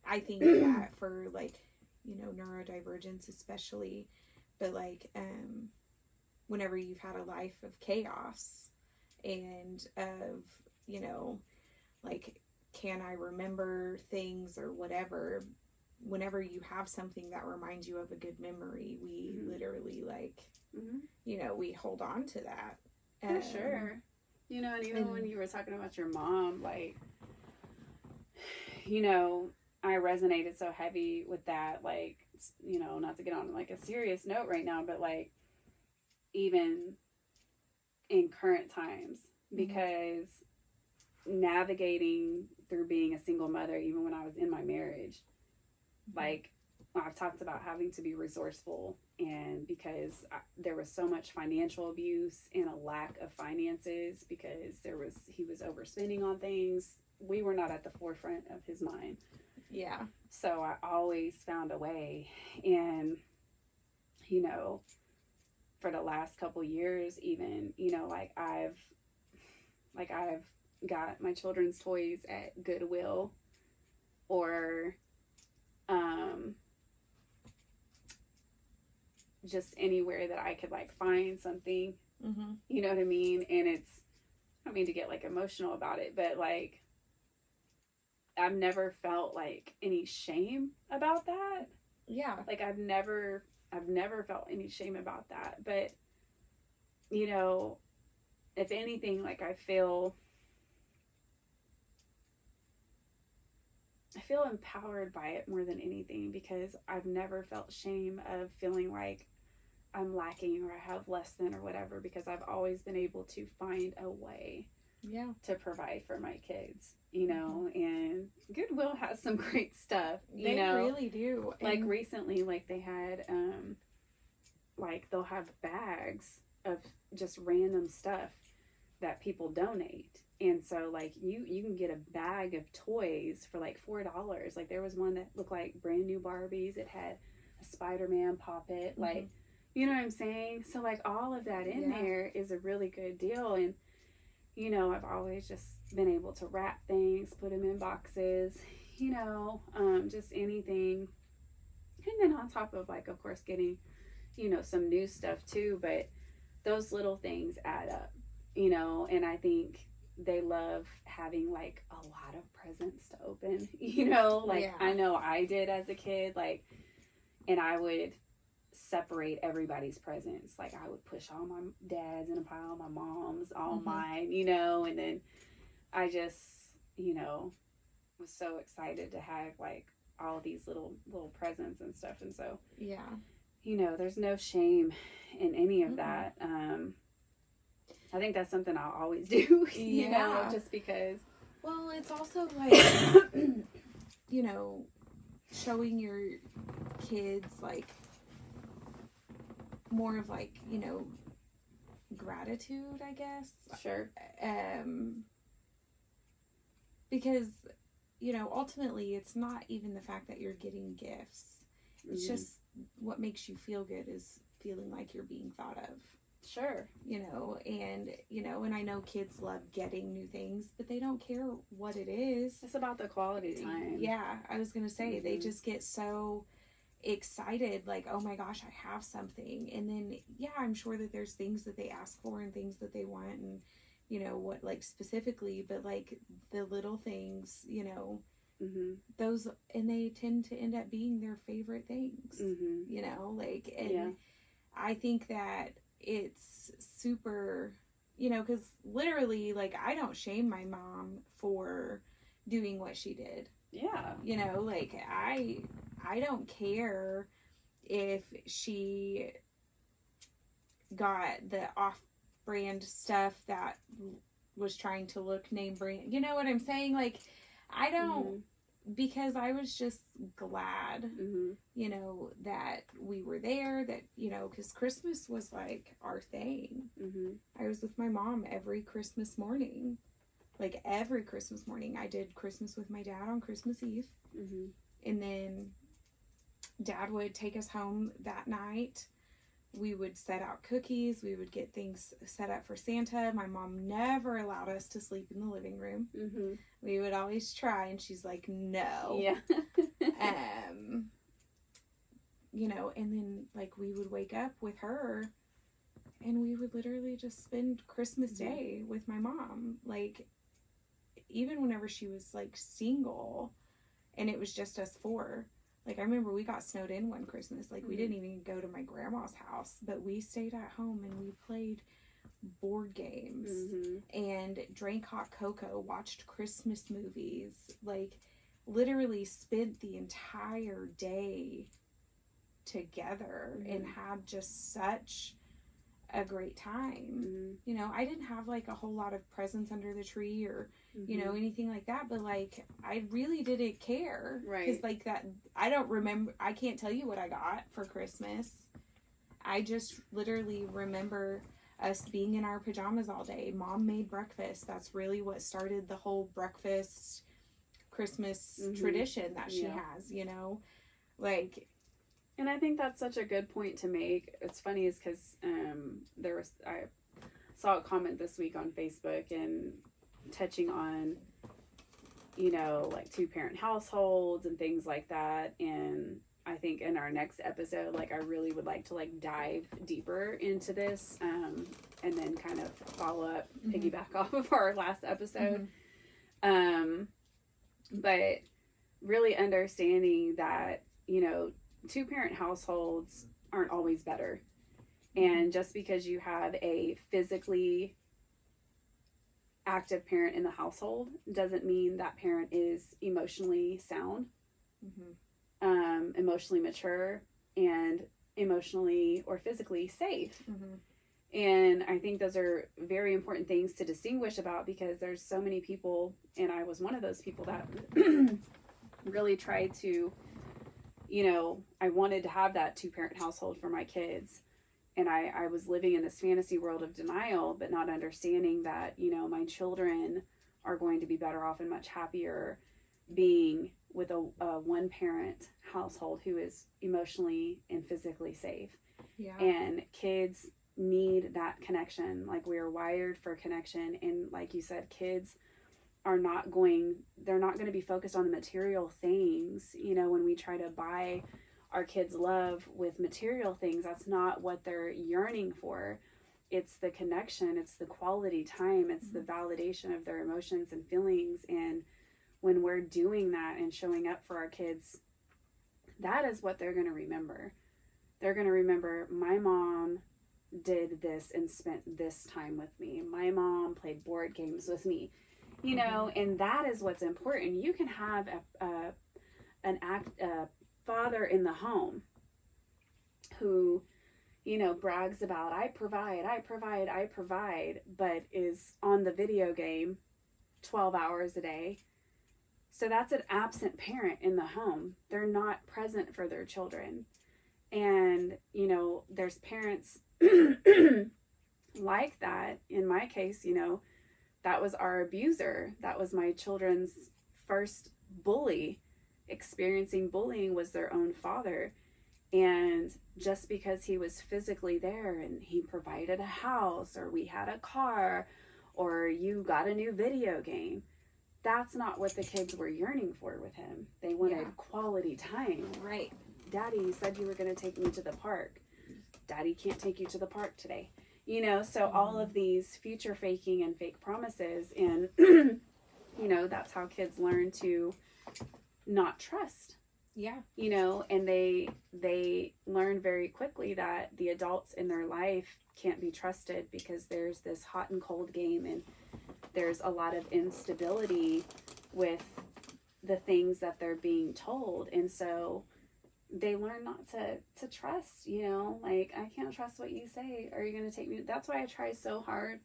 I think that for, like, you know, neurodivergence especially, but like, whenever you've had a life of chaos and of, you know, like, can I remember things or whatever, whenever you have something that reminds you of a good memory, we literally, like, you know, we hold on to that. For sure. You know, and even when you were talking about your mom, like, you know, I resonated so heavy with that, like, you know, not to get on, like, a serious note right now, but, like, even in current times, because navigating through being a single mother, even when I was in my marriage, like, I've talked about having to be resourceful, and because there was so much financial abuse and a lack of finances because he was overspending on things. We were not at the forefront of his mind. Yeah. So I always found a way. And, you know, for the last couple years, even, you know, like I've got my children's toys at Goodwill, or just anywhere that I could, like, find something, you know what I mean? And I don't mean to get, like, emotional about it, but, like, I've never felt, like, any shame about that. Yeah. Like, I've never felt any shame about that. But, you know, if anything, like, I feel empowered by it more than anything, because I've never felt shame of feeling like I'm lacking or I have less than or whatever, because I've always been able to find a way to provide for my kids, you know. And Goodwill has some great stuff, you know. They really do. Like, recently, like, they had like, they'll have bags of just random stuff that people donate. And so, like, you can get a bag of toys for, like, $4. Like, there was one that looked like brand new Barbies. It had a Spider-Man puppet. Like, you know what I'm saying? So, like, all of that in there is a really good deal. And, you know, I've always just been able to wrap things, put them in boxes, you know, just anything. And then on top of, like, of course, getting, you know, some new stuff too. But those little things add up, you know. And I think they love having, like, a lot of presents to open, you know. Like, I know I did as a kid, like, and I would separate everybody's presents. Like, I would push all my dad's in a pile, my mom's, all mine, you know. And then I just, you know, was so excited to have, like, all these little presents and stuff. And so, you know, there's no shame in any of that. I think that's something I'll always do, you know, just because. Well, it's also like, you know, showing your kids, like, more of, like, you know, gratitude, I guess. Sure. Because, you know, ultimately it's not even the fact that you're getting gifts. It's just what makes you feel good is feeling like you're being thought of. Sure. You know, and I know kids love getting new things, but they don't care what it is. It's about the quality time. Yeah, I was gonna say, they just get so excited, like, oh my gosh, I have something. And then, I'm sure that there's things that they ask for and things that they want, and you know, what, like, specifically, but, like, the little things, you know, those, and they tend to end up being their favorite things, you know, like, and I think that it's super, you know, because literally, like, I don't shame my mom for doing what she did. Yeah. You know, like, I don't care if she got the off-brand stuff that was trying to look name brand. You know what I'm saying? Like, I don't, because I was just glad, you know, that we were there, that, you know, because Christmas was, like, our thing. I was with my mom every Christmas morning. Like, every Christmas morning. I did Christmas with my dad on Christmas Eve. And then Dad would take us home that night. We would set out cookies. We would get things set up for Santa. My mom never allowed us to sleep in the living room. We would always try, and she's like, no. Yeah. You know, and then, like, we would wake up with her, and we would literally just spend Christmas Day with my mom. Like, even whenever she was, like, single, and it was just us four. Like, I remember we got snowed in one Christmas. Like, we didn't even go to my grandma's house, but we stayed at home and we played board games and drank hot cocoa, watched Christmas movies, like, literally spent the entire day together and had just such a great time. You know, I didn't have, like, a whole lot of presents under the tree or, you know, anything like that, but, like, I really didn't care. Right. Because, like, that, I don't remember, I can't tell you what I got for Christmas. I just literally remember us being in our pajamas all day. Mom made breakfast. That's really what started the whole breakfast Christmas tradition that she has, you know? Like, and I think that's such a good point to make. It's funny is because I saw a comment this week on Facebook and touching on, you know, like 2-parent households and things like that. And I think in our next episode, like, I really would like to, like, dive deeper into this and then kind of follow up, piggyback off of our last episode. But really understanding that, you know, 2-parent households aren't always better. And just because you have a physically active parent in the household doesn't mean that parent is emotionally sound, emotionally mature, and emotionally or physically safe. And I think those are very important things to distinguish about, because there's so many people, and I was one of those people that really tried to, you know, I wanted to have that 2-parent household for my kids. And I was living in this fantasy world of denial, but not understanding that, you know, my children are going to be better off and much happier being with a 1-parent household who is emotionally and physically safe. And kids need that connection. Like, we are wired for connection. And like you said, kids are not going to be focused on the material things. You know, when we try to buy our kids' love with material things, that's not what they're yearning for. It's the connection, it's the quality time, it's the validation of their emotions and feelings. And when we're doing that and showing up for our kids, that is what they're going to remember. They're going to remember, my mom did this and spent this time with me. My mom played board games with me. You know, and that is what's important. You can have a father in the home who, you know, brags about, I provide, but is on the video game 12 hours a day. So that's an absent parent in the home. They're not present for their children. And, you know, there's parents like that. In my case, you know, that was our abuser. That was my children's first bully. Experiencing bullying was their own father. And just because he was physically there and he provided a house, or we had a car, or you got a new video game, that's not what the kids were yearning for with him. They wanted quality time. Right. Daddy, you said you were going to take me to the park. Daddy can't take you to the park today. You know, so all of these future faking and fake promises, and you know, that's how kids learn to not trust. Yeah. You know, and they learn very quickly that the adults in their life can't be trusted because there's this hot and cold game, and there's a lot of instability with the things that they're being told. And so they learn not to trust, you know, like, I can't trust what you say. Are you going to take me? That's why I try so hard,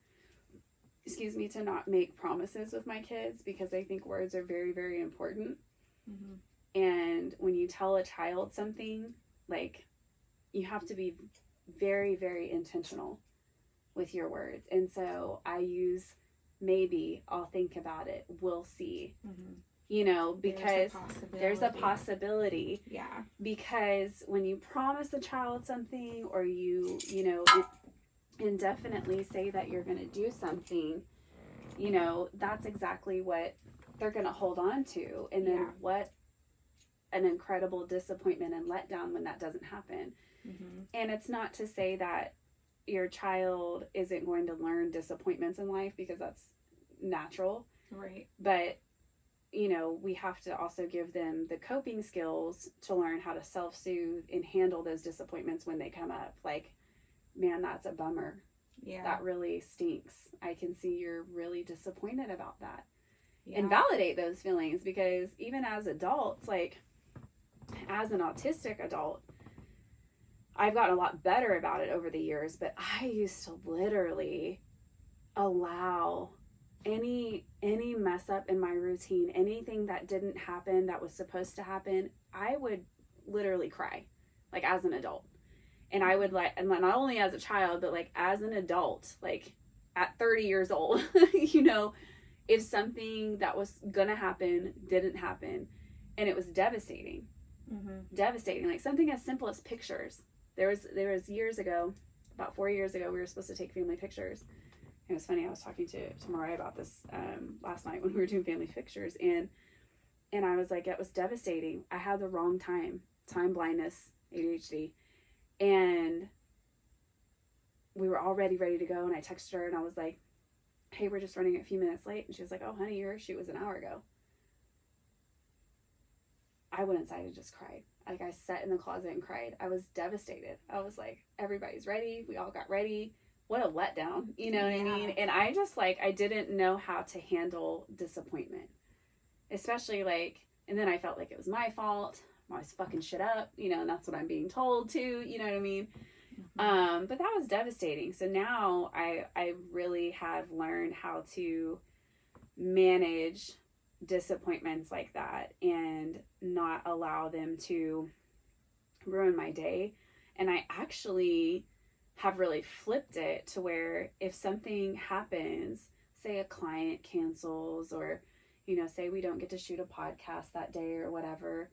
to not make promises with my kids, because I think words are very, very important. Mm-hmm. And when you tell a child something, like, you have to be very, very intentional with your words. And so I use maybe, I'll think about it, we'll see. Mm-hmm. You know, because there's a possibility. Yeah. Because when you promise a child something, or you know, indefinitely say that you're going to do something, you know, that's exactly what they're going to hold on to. And then what an incredible disappointment and letdown when that doesn't happen. Mm-hmm. And it's not to say that your child isn't going to learn disappointments in life, because that's natural. Right. But, you know, we have to also give them the coping skills to learn how to self-soothe and handle those disappointments when they come up. Like, man, that's a bummer. Yeah. That really stinks. I can see you're really disappointed about that. Yeah. And validate those feelings, because even as adults, like, as an autistic adult, I've gotten a lot better about it over the years, but I used to literally allow any mess up in my routine, anything that didn't happen that was supposed to happen, I would literally cry, like, as an adult. And I would, like, and not only as a child, but like as an adult, like at 30 years old, you know, if something that was gonna happen didn't happen, and it was devastating. Mm-hmm. Devastating. Like something as simple as pictures. There was years ago, about 4 years ago, we were supposed to take family pictures. It was funny, I was talking to Mariah about this last night when we were doing family pictures, and I was like, it was devastating. I had the wrong time blindness, ADHD, and we were already ready to go, and I texted her and I was like, hey, we're just running a few minutes late, and she was like, oh honey, your shoot was an hour ago. I went inside and just cried. Like, I sat in the closet and cried. I was devastated. I was like, everybody's ready, we all got ready. What a letdown, you know what I mean? And I just, like, I didn't know how to handle disappointment. Especially, like, and then I felt like it was my fault. I'm always fucking shit up, you know, and that's what I'm being told too, you know what I mean? Mm-hmm. But that was devastating. So now I really have learned how to manage disappointments like that and not allow them to ruin my day. And I actually have really flipped it to where if something happens, say a client cancels, or, you know, say we don't get to shoot a podcast that day or whatever,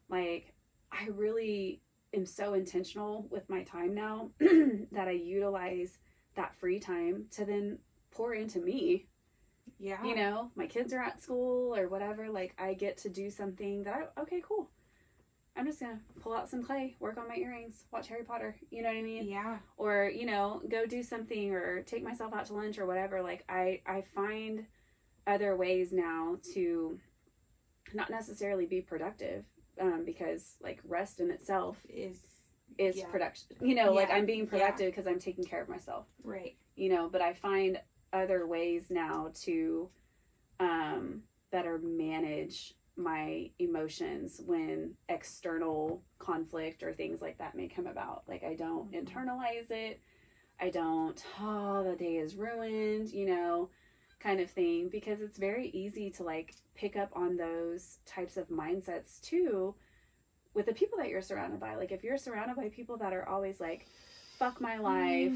like, I really am so intentional with my time now that I utilize that free time to then pour into me. Yeah. You know, my kids are at school or whatever, like, I get to do something that okay, cool. I'm just going to pull out some clay, work on my earrings, watch Harry Potter, you know what I mean? Yeah. Or, you know, go do something or take myself out to lunch or whatever. Like, I find other ways now to not necessarily be productive, because, like, rest in itself is production. You know, like, I'm being productive because I'm taking care of myself. Right. You know, but I find other ways now to better manage my emotions when external conflict or things like that may come about. Like, I don't internalize it. I don't, the day is ruined, you know, kind of thing, because it's very easy to, like, pick up on those types of mindsets too with the people that you're surrounded by. Like, if you're surrounded by people that are always like, fuck my life,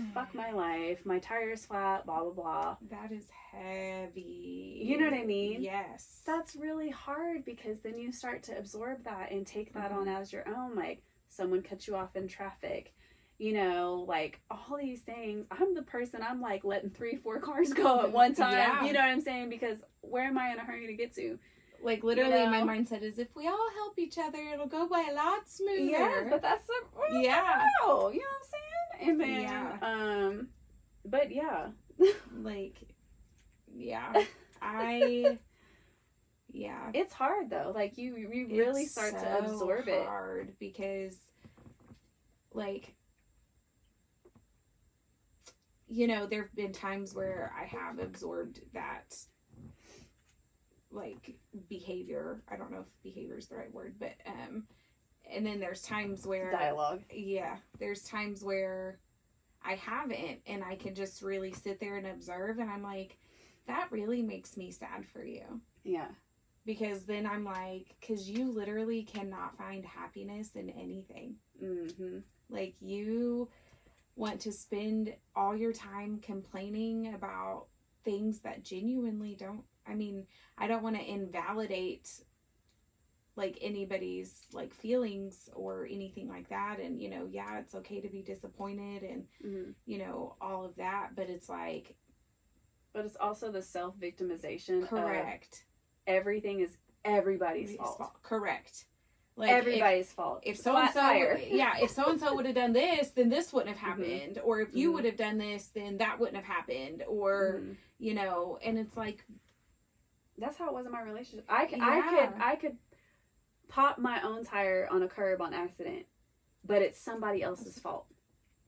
my tire's flat, blah, blah, blah. That is heavy. You know what I mean? Yes. That's really hard, because then you start to absorb that and take that on as your own. Like, someone cut you off in traffic, you know, like, all these things. I'm the person, I'm like letting 3-4 cars go at one time. Yeah. You know what I'm saying? Because where am I in a hurry to get to? Like, literally, you know? My mindset is, if we all help each other, it'll go by a lot smoother. Yeah, but that's you know what I'm saying? And then, But yeah. Like, yeah. Yeah. It's hard though. Like you really start to absorb it. It's hard because, like, you know, there have been times where I have absorbed that, like, behavior. I don't know if behavior is the right word, but and then there's times where dialogue. Yeah, there's times where I haven't, and I can just really sit there and observe, and I'm like, that really makes me sad for you. Yeah. Because then I'm like, because you literally cannot find happiness in anything. Mm-hmm. Like, you want to spend all your time complaining about things that genuinely don't, I mean, I don't want to invalidate, like, anybody's, like, feelings or anything like that. And, you know, yeah, it's okay to be disappointed and, mm-hmm. you know, all of that. But it's like... But it's also the self-victimization. Correct. Everything is everybody's fault. Correct. Like, everybody's fault. If so-and-so, yeah, if so-and-so would have done this, then this wouldn't have happened. Mm-hmm. Or if you would have done this, then that wouldn't have happened. Or, you know, and it's like... That's how it was in my relationship. I could pop my own tire on a curb on accident, but it's somebody else's fault.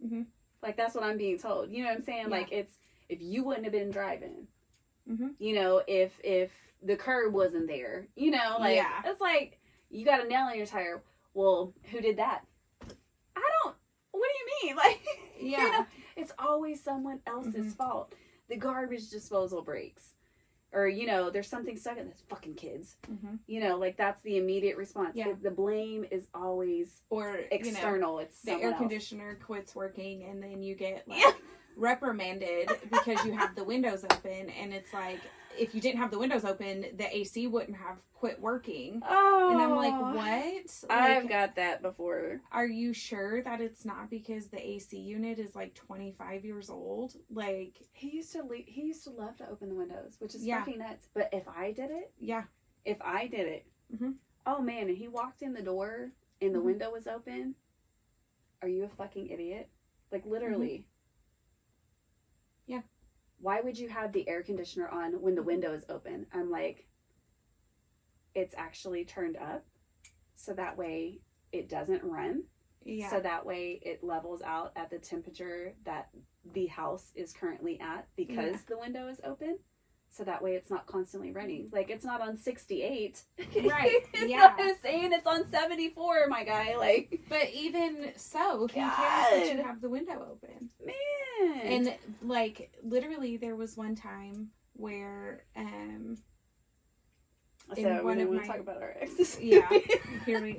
Mm-hmm. Like, that's what I'm being told. You know what I'm saying? Yeah. Like, it's, if you wouldn't have been driving, mm-hmm. you know, if the curb wasn't there, you know, like, it's like, you got a nail in your tire. Well, who did that? What do you mean? Like, yeah. You know, it's always someone else's fault. The garbage disposal breaks. Or, you know, there's something stuck in this fucking kids. Mm-hmm. You know, like, that's the immediate response. Yeah. The blame is always or external. You know, it's the air conditioner quits working, and then you get, like, reprimanded because you have the windows open, and it's like, if you didn't have the windows open, the AC wouldn't have quit working. Oh. And I'm like, what? I've got that before. Are you sure that it's not because the AC unit is like 25 years old? Like, he used to love to open the windows, which is fucking nuts. But if I did it, mm-hmm. Oh man, and he walked in the door and the window was open. Are you a fucking idiot? Like, literally. Yeah. Why would you have the air conditioner on when the window is open? I'm like, it's actually turned up so that way it doesn't run. Yeah. So that way it levels out at the temperature that the house is currently at because the window is open. So that way it's not constantly running. Like, it's not on 68. Right. You Yeah. know what I'm saying? It's on 74, my guy. Like, but even so, who cares that you have the window open? Man. And, like, literally there was one time where so we want to talk about our exes. Yeah. Here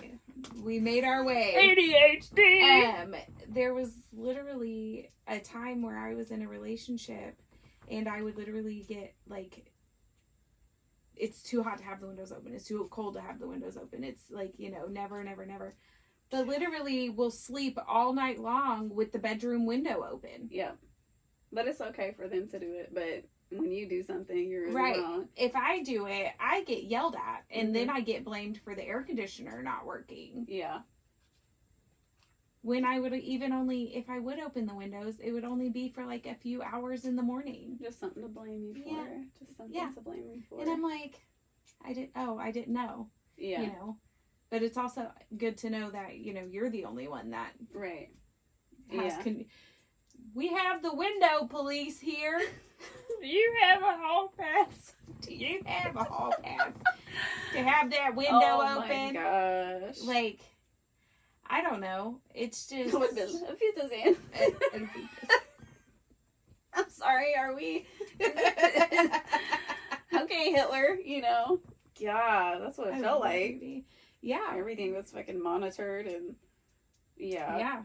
we made our way. ADHD. There was literally a time where I was in a relationship, and I would literally get, like, it's too hot to have the windows open. It's too cold to have the windows open. It's like, you know, never. But literally will sleep all night long with the bedroom window open. Yeah. But it's okay for them to do it. But when you do something, you're right. wrong. If I do it, I get yelled at. And then I get blamed for the air conditioner not working. Yeah. When I would if I would open the windows, it would only be for like a few hours in the morning. Just something to blame you for. Yeah. Just something to blame me for. And I'm like, I didn't know. Yeah. You know? But it's also good to know that, you know, you're the only one that... Right. We have the window police here. Do you have a hall pass? Do you have a hall pass to have that window open? Oh my gosh. Like, I don't know. It's just... I'm sorry, are we... Okay, Hitler, you know. Yeah, that's what it felt like. Yeah. Everything was fucking monitored and... Yeah. Yeah.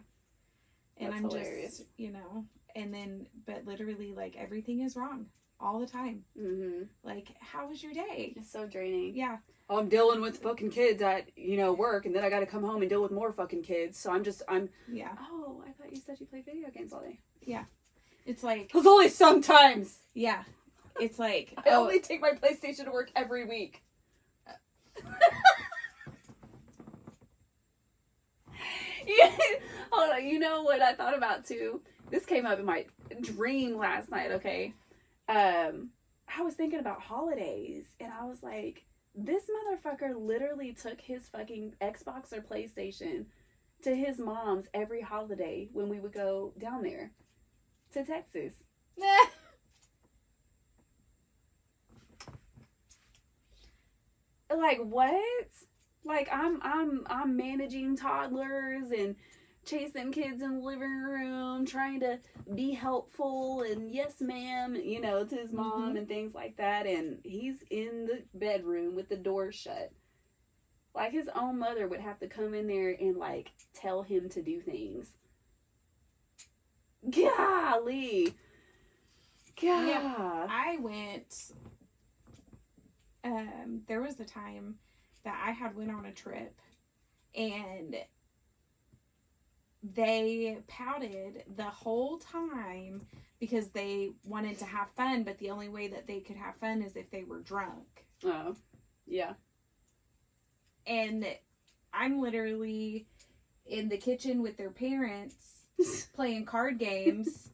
And that's I'm hilarious. Just, you know, and then, but literally, like, everything is wrong all the time. Mm-hmm. Like, how was your day? It's so draining. Yeah. I'm dealing with fucking kids at, you know, work, and then I gotta come home and deal with more fucking kids, so I'm... Yeah. Oh, I thought you said you played video games all day. Yeah. It's like... It's only sometimes! Yeah. It's like... I only take my PlayStation to work every week. Yeah. Hold on, you know what I thought about too? This came up in my... dream last night, okay? I was thinking about holidays, and I was like, this motherfucker literally took his fucking Xbox or PlayStation to his mom's every holiday when we would go down there to Texas. Like, what? Like, I'm managing toddlers and chasing kids in the living room, trying to be helpful and yes ma'am, you know, to his mom and things like that, and he's in the bedroom with the door shut. Like, his own mother would have to come in there and, like, tell him to do things. Golly. God. Yeah, I went, there was a time that I had went on a trip, and they pouted the whole time because they wanted to have fun, but the only way that they could have fun is if they were drunk. Oh, yeah. And I'm literally in the kitchen with their parents playing card games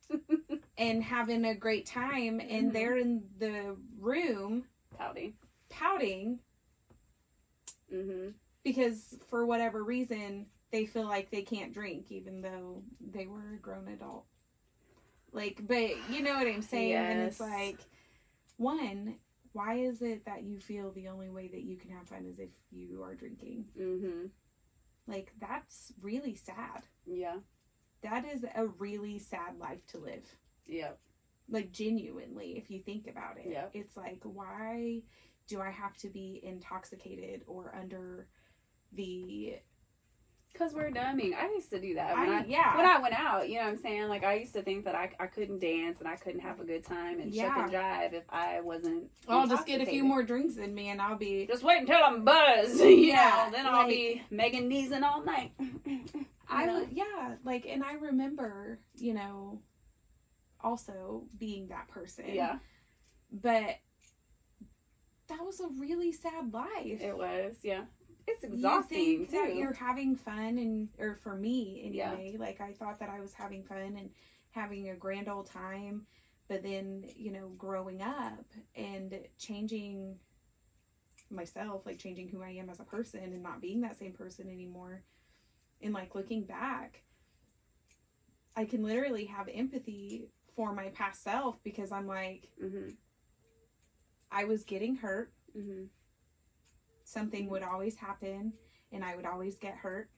and having a great time, and they're in the room pouting because for whatever reason they feel like they can't drink even though they were a grown adult. Like, but you know what I'm saying? Yes. And it's like, one, why is it that you feel the only way that you can have fun is if you are drinking? Like, that's really sad. Yeah. That is a really sad life to live. Yep. Like, genuinely, if you think about it. Yep. It's like, why do I have to be intoxicated or under the... Because we're numbing. I used to do that. When yeah. When I went out, you know what I'm saying? Like, I used to think that I couldn't dance and I couldn't have a good time and shuck and jive if I wasn't I'll just get a few more drinks in me and I'll be... Just wait until I'm buzzed. You know, then I'll be Megan Neeson all night. Like, and I remember, you know, also being that person. Yeah. But that was a really sad life. It was, yeah. It's exhausting, you think too. that you're having fun, and or for me anyway, like, I thought that I was having fun and having a grand old time, but then, you know, growing up and changing myself, like changing who I am as a person and not being that same person anymore, and like looking back, I can literally have empathy for my past self because I'm like, I was getting hurt. Something would always happen and I would always get hurt.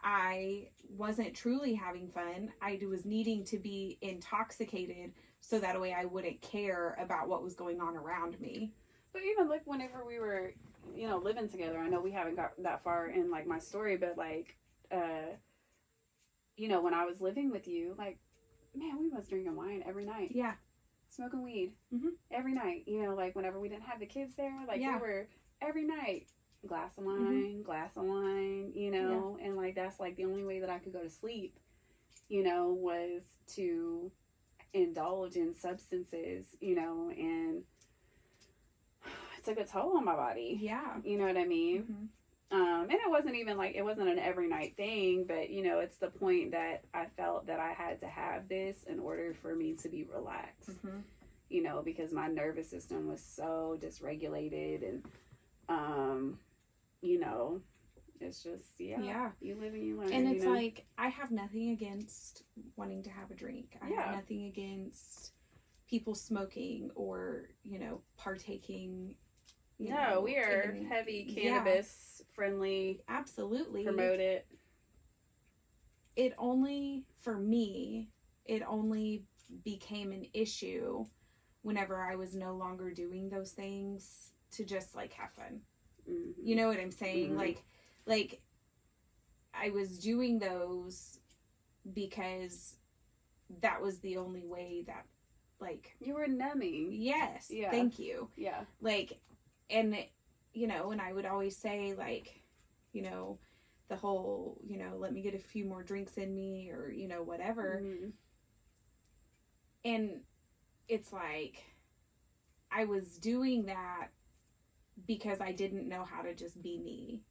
I wasn't truly having fun. I was needing to be intoxicated so that way I wouldn't care about what was going on around me. But even like whenever we were, you know, living together, I know we haven't got that far in like my story, but like, you know, when I was living with you, like, man, we was drinking wine every night. Yeah. Smoking weed every night. You know, like whenever we didn't have the kids there, like we were every night, glass of wine, you know, and like that's like the only way that I could go to sleep, you know, was to indulge in substances, you know, and it took a toll on my body. Yeah. You know what I mean? And it wasn't even like, it wasn't an every night thing, but you know, it's the point that I felt that I had to have this in order for me to be relaxed, you know, because my nervous system was so dysregulated and, you know, it's just, you live and you learn. And it's you know? like, I have nothing against wanting to have a drink. I have nothing against people smoking or, you know, partaking. No, we are heavy cannabis friendly. Absolutely. Promote it. It only, for me, it only became an issue whenever I was no longer doing those things to just like have fun. You know what I'm saying? Like I was doing those because that was the only way that, like, you were numbing. Yes. Yeah. Thank you. Yeah. Like, and, you know, and I would always say, like, you know, the whole, you know, let me get a few more drinks in me or, you know, whatever. And it's like, I was doing that because I didn't know how to just be me,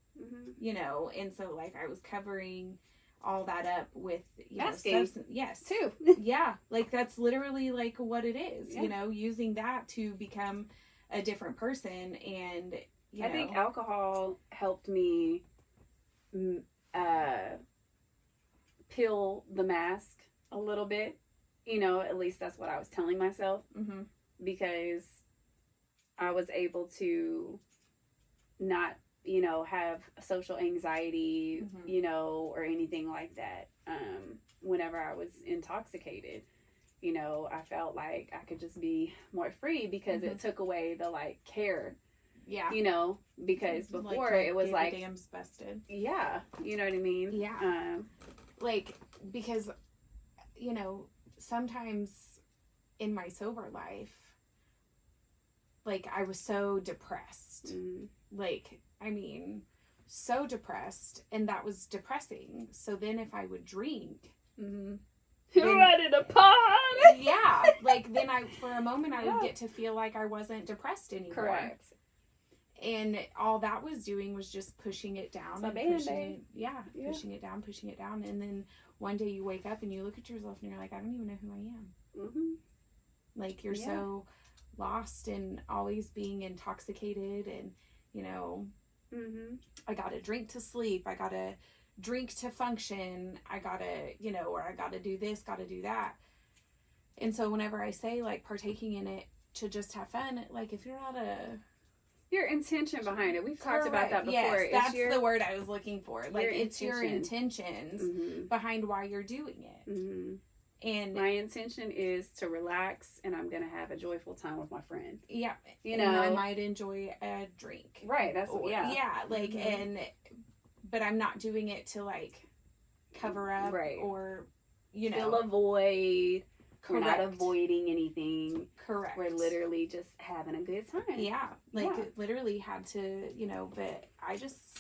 you know? And so, like, I was covering all that up with, Asking. Yes. Too. Yeah. Like, that's literally, like, what it is, Yeah. using that to become a different person. And, I think alcohol helped me peel the mask a little bit. At least that's what I was telling myself. Mm-hmm. Because I was able to not, have social anxiety, Mm-hmm. Or anything like that. Whenever I was intoxicated, I felt like I could just be more free because it took away the like care. Yeah. Because before like it was like dams busted. Yeah, you know what I mean? Yeah. Like, because sometimes in my sober life, like, I was so depressed. Like, I mean, so depressed, and that was depressing. So then if I would drink, you're right in a pod. Yeah, like, then for a moment I would get to feel like I wasn't depressed anymore. Correct. And all that was doing was just pushing it down. Pushing it down. And then one day you wake up and you look at yourself and you're like, I don't even know who I am. Like, you're so lost and always being intoxicated. And, I got to drink to sleep. I got to drink to function. I got to, or I got to do this, got to do that. And so whenever I say, like, partaking in it to just have fun, like, if you're not your intention behind it. We've talked about that before. Yes, that's the word I was looking for. Like, it's your intentions behind why you're doing it. And my intention is to relax, and I'm going to have a joyful time with my friend. Yeah. And I might enjoy a drink. Right. That's Yeah. Like, but I'm not doing it to, like, cover up or, fill a void. We're not avoiding anything. Correct. We're literally just having a good time. Yeah. Like, literally had to, but I just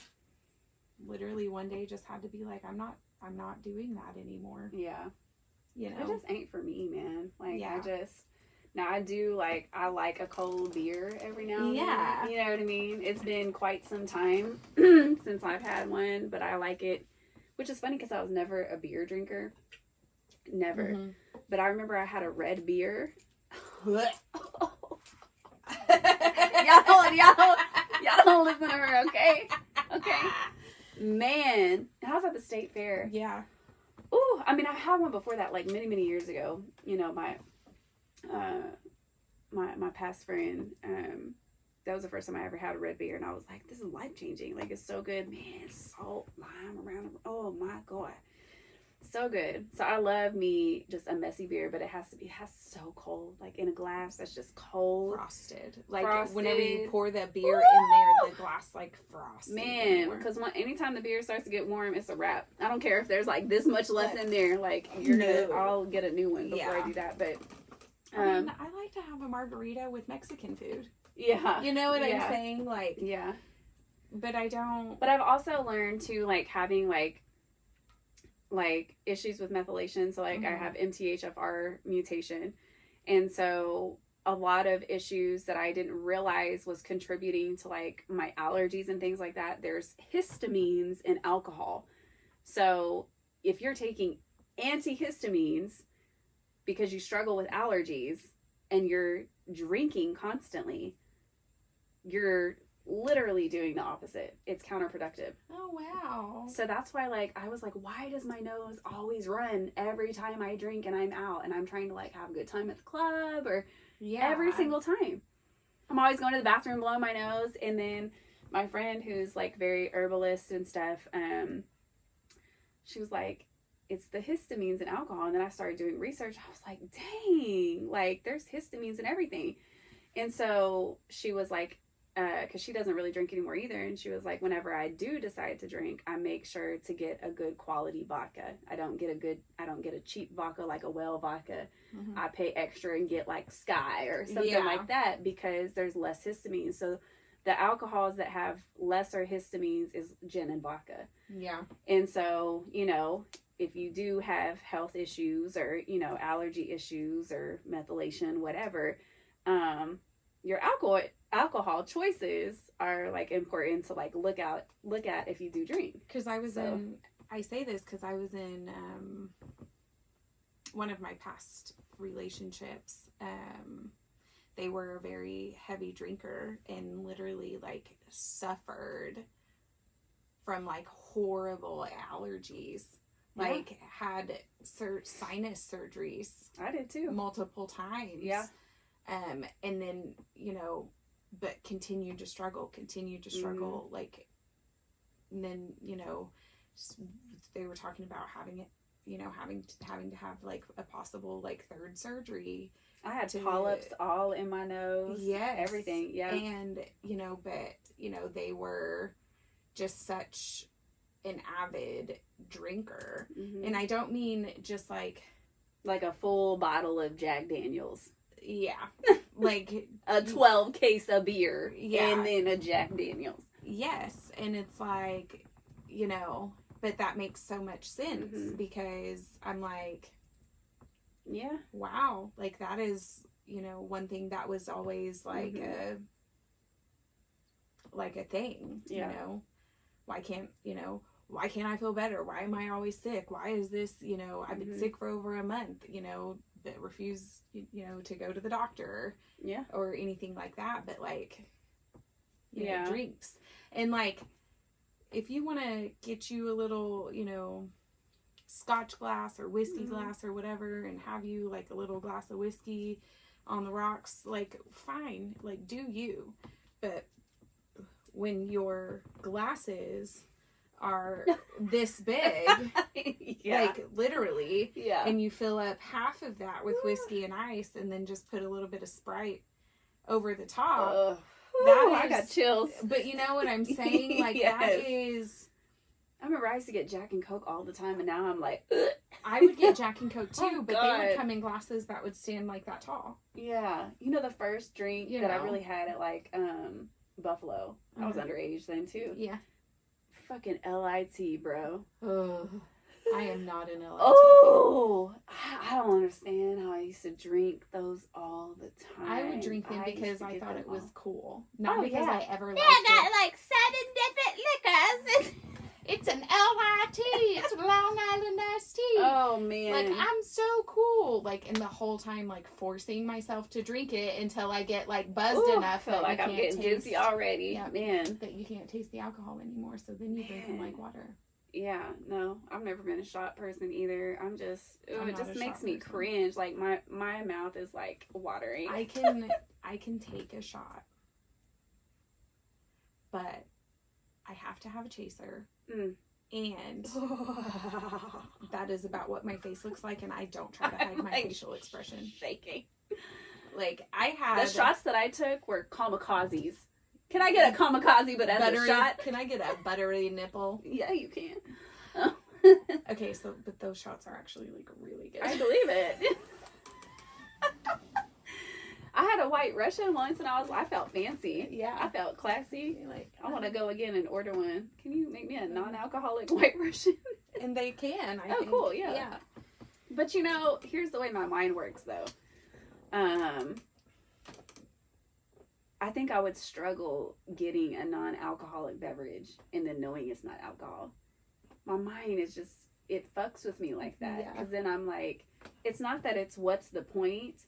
literally one day just had to be like, I'm not doing that anymore. Yeah. It just ain't for me, man. Like, I do, like, I like a cold beer every now and then. You know what I mean? It's been quite some time since I've had one, but I like it, which is funny because I was never a beer drinker. Never. But I remember I had a red beer. Y'all don't listen to her, okay? Okay. Man. And I was at the state fair. Yeah. Ooh, I mean, I had one before that, like, many, many years ago. My past friend, that was the first time I ever had a red beer, and I was like, this is life-changing. Like, it's so good. Man, salt, lime around. Oh, my God. So good. So I love me just a messy beer, but it has so cold, like in a glass that's just cold. Frosted. Like, whenever you pour the beer in there, the glass, like, frosted. Man, because anytime the beer starts to get warm, it's a wrap. I don't care if there's, like, this much left in there. Like, I'll get a new one before I do that. But I mean, I like to have a margarita with Mexican food. Yeah. You know what I'm saying? Like, yeah. But I don't. But I've also learned to, like, having, like issues with methylation. So, like, I have MTHFR mutation. And so a lot of issues that I didn't realize was contributing to, like, my allergies and things like that. There's histamines in alcohol. So if you're taking antihistamines because you struggle with allergies and you're drinking constantly, you're literally doing the opposite. It's counterproductive. Oh, wow. So that's why, like, I was like, why does my nose always run every time I drink and I'm out and I'm trying to, like, have a good time at the club or every single time. I'm always going to the bathroom, blowing my nose. And then my friend who's, like, very herbalist and stuff, she was like, it's the histamines in alcohol. And then I started doing research. I was like, dang, like, there's histamines in everything. And so she was like, because she doesn't really drink anymore either, and she was like, whenever I do decide to drink, I make sure to get a good quality vodka. I don't get a cheap vodka like a well vodka. I pay extra and get, like, Sky or something like that, because there's less histamines. So the alcohols that have lesser histamines is gin and vodka. Yeah. And so, if you do have health issues or, allergy issues or methylation, whatever, your alcohol choices are, like, important to, like, look at if you do drink. Because I was I say this because I was in one of my past relationships. They were a very heavy drinker and literally like suffered from like horrible allergies. Yeah. Like had sinus surgeries. I did too. Multiple times. Yeah. And then, you know, but continued to struggle. Mm-hmm. Like, and then, you know, they were talking about having it, you know, having to have like a possible like third surgery. I had polyps all in my nose. Yes. Everything. Yeah. And, you know, but, you know, they were just such an avid drinker. Mm-hmm. And I don't mean just like a full bottle of Jack Daniels. Yeah. Like a 12 case of beer. Yeah. And then a Jack Daniels. Yes. And it's like, you know, but that makes so much sense Mm-hmm. because I'm like, yeah, wow, like that is, you know, one thing that was always like Mm-hmm. a thing, Yeah. you know, why can't I feel better? Why am I always sick? Why is this, you know, I've been Mm-hmm. sick for over a month, you know, but refuse, you know, to go to the doctor. Yeah. Or anything like that, but like, you Yeah. know, drinks. And like, if you want to get you a little, you know, scotch glass or whiskey Mm-hmm. glass or whatever and have you like a little glass of whiskey on the rocks, like fine, like do you. But when your glasses are this big, Yeah. like literally, Yeah. and you fill up half of that with whiskey and ice and then just put a little bit of Sprite over the top. I got chills. But you know what I'm saying? Like Yes. that is, I remember I used to get Jack and Coke all the time, and now I'm like, ugh. I would get Jack and Coke too, Oh, but they God. would come in glasses that would stand like that tall. Yeah. You know, the first drink You that I know. really had at like Buffalo. I was Mhm. underage then too. Yeah. Fucking LIT, bro. Oh, I am not an LIT. Oh, I don't understand how I used to drink those all the time. I would drink them used because to I get thought them it was all. cool. Not Oh, because yeah. I ever liked I got it. like 7 different liquors. It's an LIT. It's Long Island iced tea. Oh, man. Like, I'm so cool. Like, and the whole time, like, forcing myself to drink it until I get, like, buzzed Ooh, enough felt that like you I'm can't getting taste, dizzy already. Yeah. Man. that you can't taste the alcohol anymore. So then you drink them like water. Yeah, no, I've never been a shot person either. I'm just, I'm it not just a makes shot me person. cringe. Like, my mouth is, like, watering. I can take a shot, but I have to have a chaser. Mm. And that is about what my face looks like, and I don't try to hide my Like, facial expression. shaking. Like, I had The shots that I took were kamikazes. Can I get a kamikaze, but as a shot? Can I get a buttery nipple? Yeah, you can. Okay, so but those shots are actually like really good. I believe it. I had a white Russian once, and I felt fancy. Yeah. I felt classy. Like, I want to go again and order one. Can you make me a non-alcoholic white Russian? and they can. I think. Cool, yeah. But you know, here's the way my mind works, though. I think I would struggle getting a non-alcoholic beverage and then knowing it's not alcohol. My mind is just, it fucks with me like that. Yeah. Because then I'm like, it's not that it's what's the point.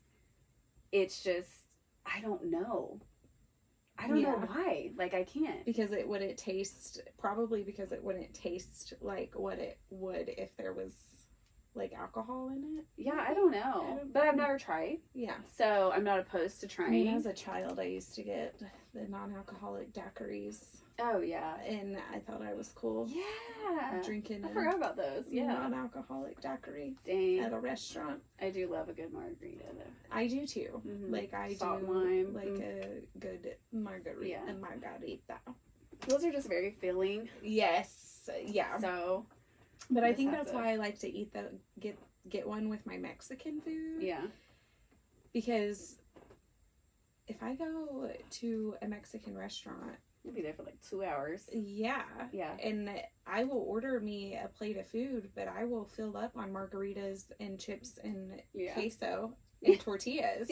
It's just, I don't know. I don't know why. Like, I can't. Because it wouldn't taste, probably because it wouldn't taste like what it would if there was like alcohol in it. Yeah, I don't know. But I've never tried. Yeah. So I'm not opposed to I trying. mean, as a child, I used to get the non-alcoholic daiquiris. Oh, yeah. And I thought I was cool. Yeah. Drinking I forgot about those. Yeah. non-alcoholic daiquiri Dang. at a restaurant. I do love a good margarita, though. I do too. Mhm. Like I Salt do lime. like a good margarita. Yeah. A margarita. Those are just very filling. Yes. Yeah. So, But I just think have that's to- why I like to eat get one with my Mexican food. yeah. Because if I go to a Mexican restaurant, You'll be there for like 2 hours. yeah. Yeah. And I will order me a plate of food, but I will fill up on margaritas and chips and Yeah. queso and tortillas.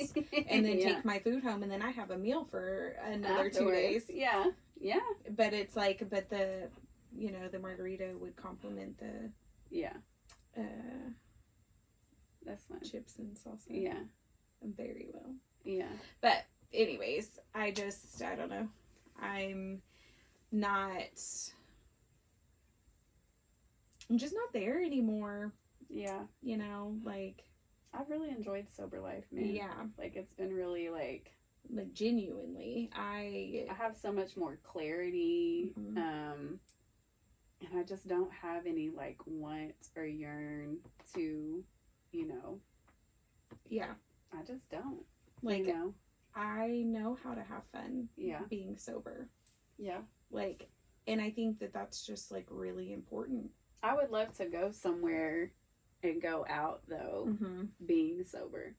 And then Yeah. take my food home, and then I have a meal for another 2 Afterwards. days. Yeah. Yeah. But it's like, but the you know, the margarita would complement the Yeah. That's fun. chips and salsa. Yeah. Very well. Yeah. But anyways, I don't know. I'm just not there anymore. Yeah. You know, like, I've really enjoyed sober life, man. yeah. Like, it's been really, like genuinely, I have so much more clarity. Mhm. And I just don't have any, like, want or yearn to, you know. Yeah. I just don't. Like, you know? I know how to have fun Yeah. being sober. Yeah. Like, and I think that that's just, like, really important. I would love to go somewhere and go out, though, Mm-hmm. being sober.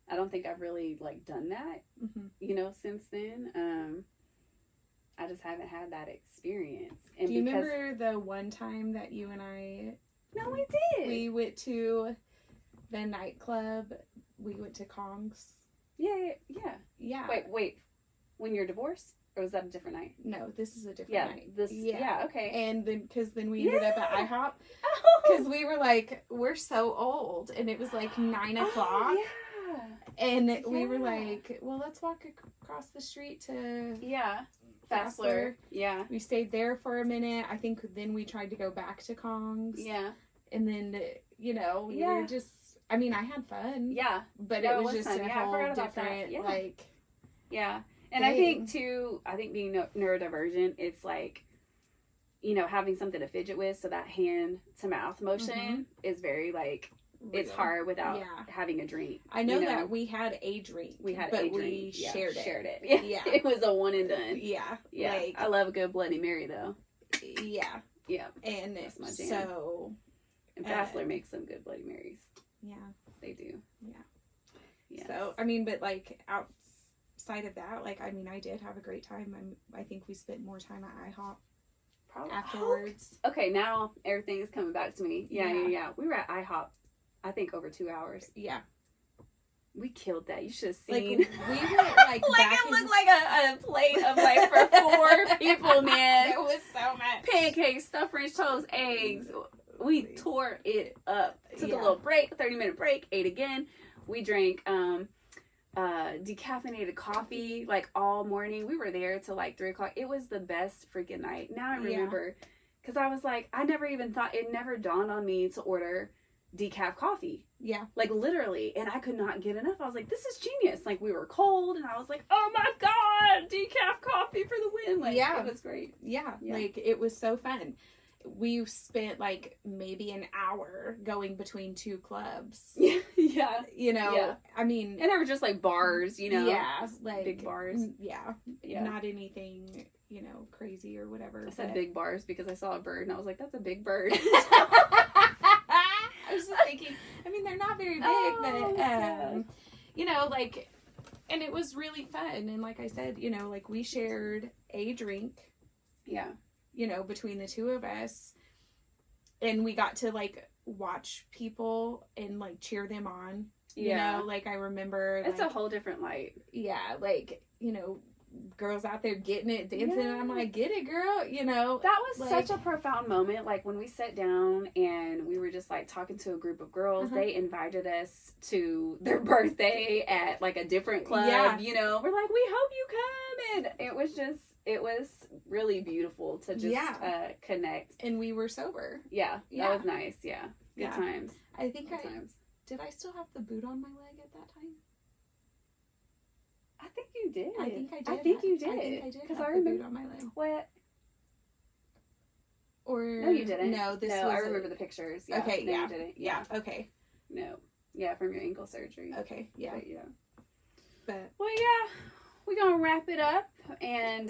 I don't think I've really, like, done that, Mm-hmm. you know, since then. I just haven't had that experience. And Do you remember the one time that you and I... No, we did. We went to the nightclub. We went to Kong's. Yeah. Yeah. Wait. When you're divorced? Or was that a different night? No, this is a different night. Okay. And then, because then we ended up at IHOP. Oh. Because we were like, we're so old. And it was like 9 o'clock. Oh, yeah. And we were like, well, let's walk across the street to Fassler. Yeah. We stayed there for a minute. I think then we tried to go back to Kong's. Yeah. And then, you know, we were just, I mean, I had fun. Yeah. But No, it was just fun. a I whole forgot about that. different, Yeah. like... Yeah. And thing. I think being neurodivergent, it's like, you know, having something to fidget with. So that hand to mouth motion is very, like, it's hard without having a drink. I know, that we had a drink. We shared it. Yeah. It was a one and done. Yeah. Yeah. Like, I love a good Bloody Mary, though. Yeah. Yeah. And that's my jam. so... And Fassler makes some good Bloody Marys. Yeah. They do. Yeah. Yes. So, I mean, but, like, outside of that, like, I mean, I did have a great time. I think we spent more time at IHOP Probably afterwards. Okay, now everything is coming back to me. Yeah. We were at IHOP, I think, over 2 hours. Yeah. We killed that. You should have seen. Like, we went, like, like, it looked like a plate of, like, for 4 people, man. It was so much. Pancakes, stuffed French toast, eggs. We tore it up. Took a little break, 30-minute break, ate again. We drank decaffeinated coffee, like, all morning. We were there till, like, 3 o'clock. It was the best freaking night. Now I remember, because I was like, I never even thought, it never dawned on me to order decaf coffee. Yeah. Like, literally. And I could not get enough. I was like, this is genius. Like, we were cold, and I was like, oh my God, decaf coffee for the win. Like, it was great. Yeah. Like, it was so fun. We spent, like, maybe an hour going between 2 clubs. Yeah. You know, I mean... And they were just, like, bars, you know? Yeah. Like... Big bars. Yeah. Not anything, you know, crazy or whatever. I said big bars because I saw a bird, and I was like, that's a big bird. I was just thinking, I mean, they're not very big, but, you know, like... And it was really fun. And like I said, you know, like, we shared a drink. Yeah. You know, between the 2 of us, and we got to, like, watch people and, like, cheer them on. You know, like, I remember, it's like, a whole different light. Yeah, like, you know, girls out there getting it, dancing, and I'm like, get it, girl, you know. That was like, such a profound moment. Like, when we sat down and we were just, like, talking to a group of girls, they invited us to their birthday at, like, a different club, you know. We're like, we hope you come, and it was really beautiful to just connect. And we were sober. Yeah, that was nice. Yeah, good times. I think did I still have the boot on my leg at that time? I think you did. I think I did. I think you did. I think I did. Because I remember the boot on my leg. What? Or no, you didn't. No, was. I remember the pictures. Yeah. Okay. No, yeah. You didn't. Yeah. Okay. No. Yeah, from your ankle surgery. Okay. Yeah. But well, yeah, we're gonna wrap it up, and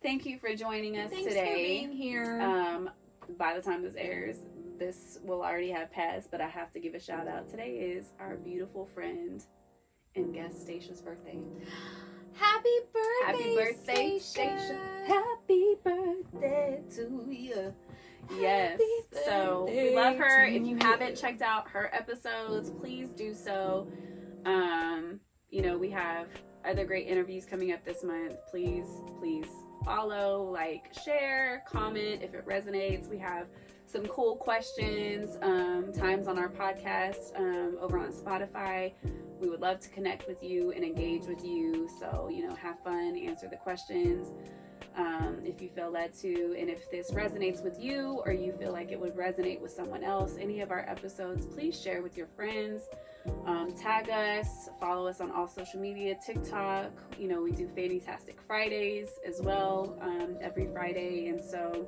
thank you for joining us today. Thanks for being here. By the time this airs, this will already have passed, but I have to give a shout out. Today is our beautiful friend and guest Stacia's birthday. Happy birthday! Happy birthday, Stacia! Happy birthday to you. Yes. So we love her. If you haven't checked out her episodes, please do so. You know, we have other great interviews coming up this month. Please follow, like, share, comment if it resonates. We have some cool questions, times on our podcast over on Spotify. We would love to connect with you and engage with you. So, have fun, answer the questions if you feel led to. And if this resonates with you or you feel like it would resonate with someone else, any of our episodes, please share with your friends. Tag us, follow us on all social media, TikTok. We do Fantastic Fridays as well every Friday. And so...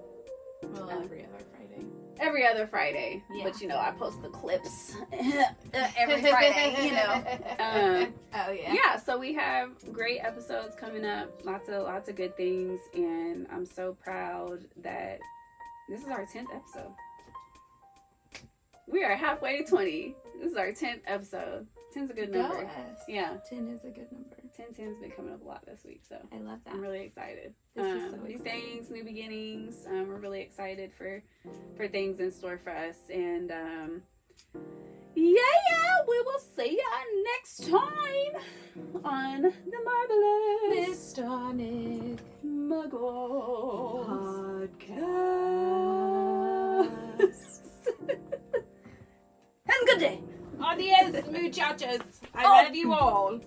Well, every other Friday. Every other Friday. Yeah. But, I post the clips every Friday, Oh, yeah. Yeah, so we have great episodes coming up. Lots of good things. And I'm so proud that this is our 10th episode. We are halfway to 20. This is our 10th episode. 10's a good number. Go us. Yeah. 10 is a good number. 10's been coming up a lot this week, so I love that. I'm really excited. This is so New exciting. things, new beginnings. We're really excited for things in store for us. And we will see you next time on the Marvelous Mystonic Muggles Podcast. And good day. Adios, muchachos. I love you all.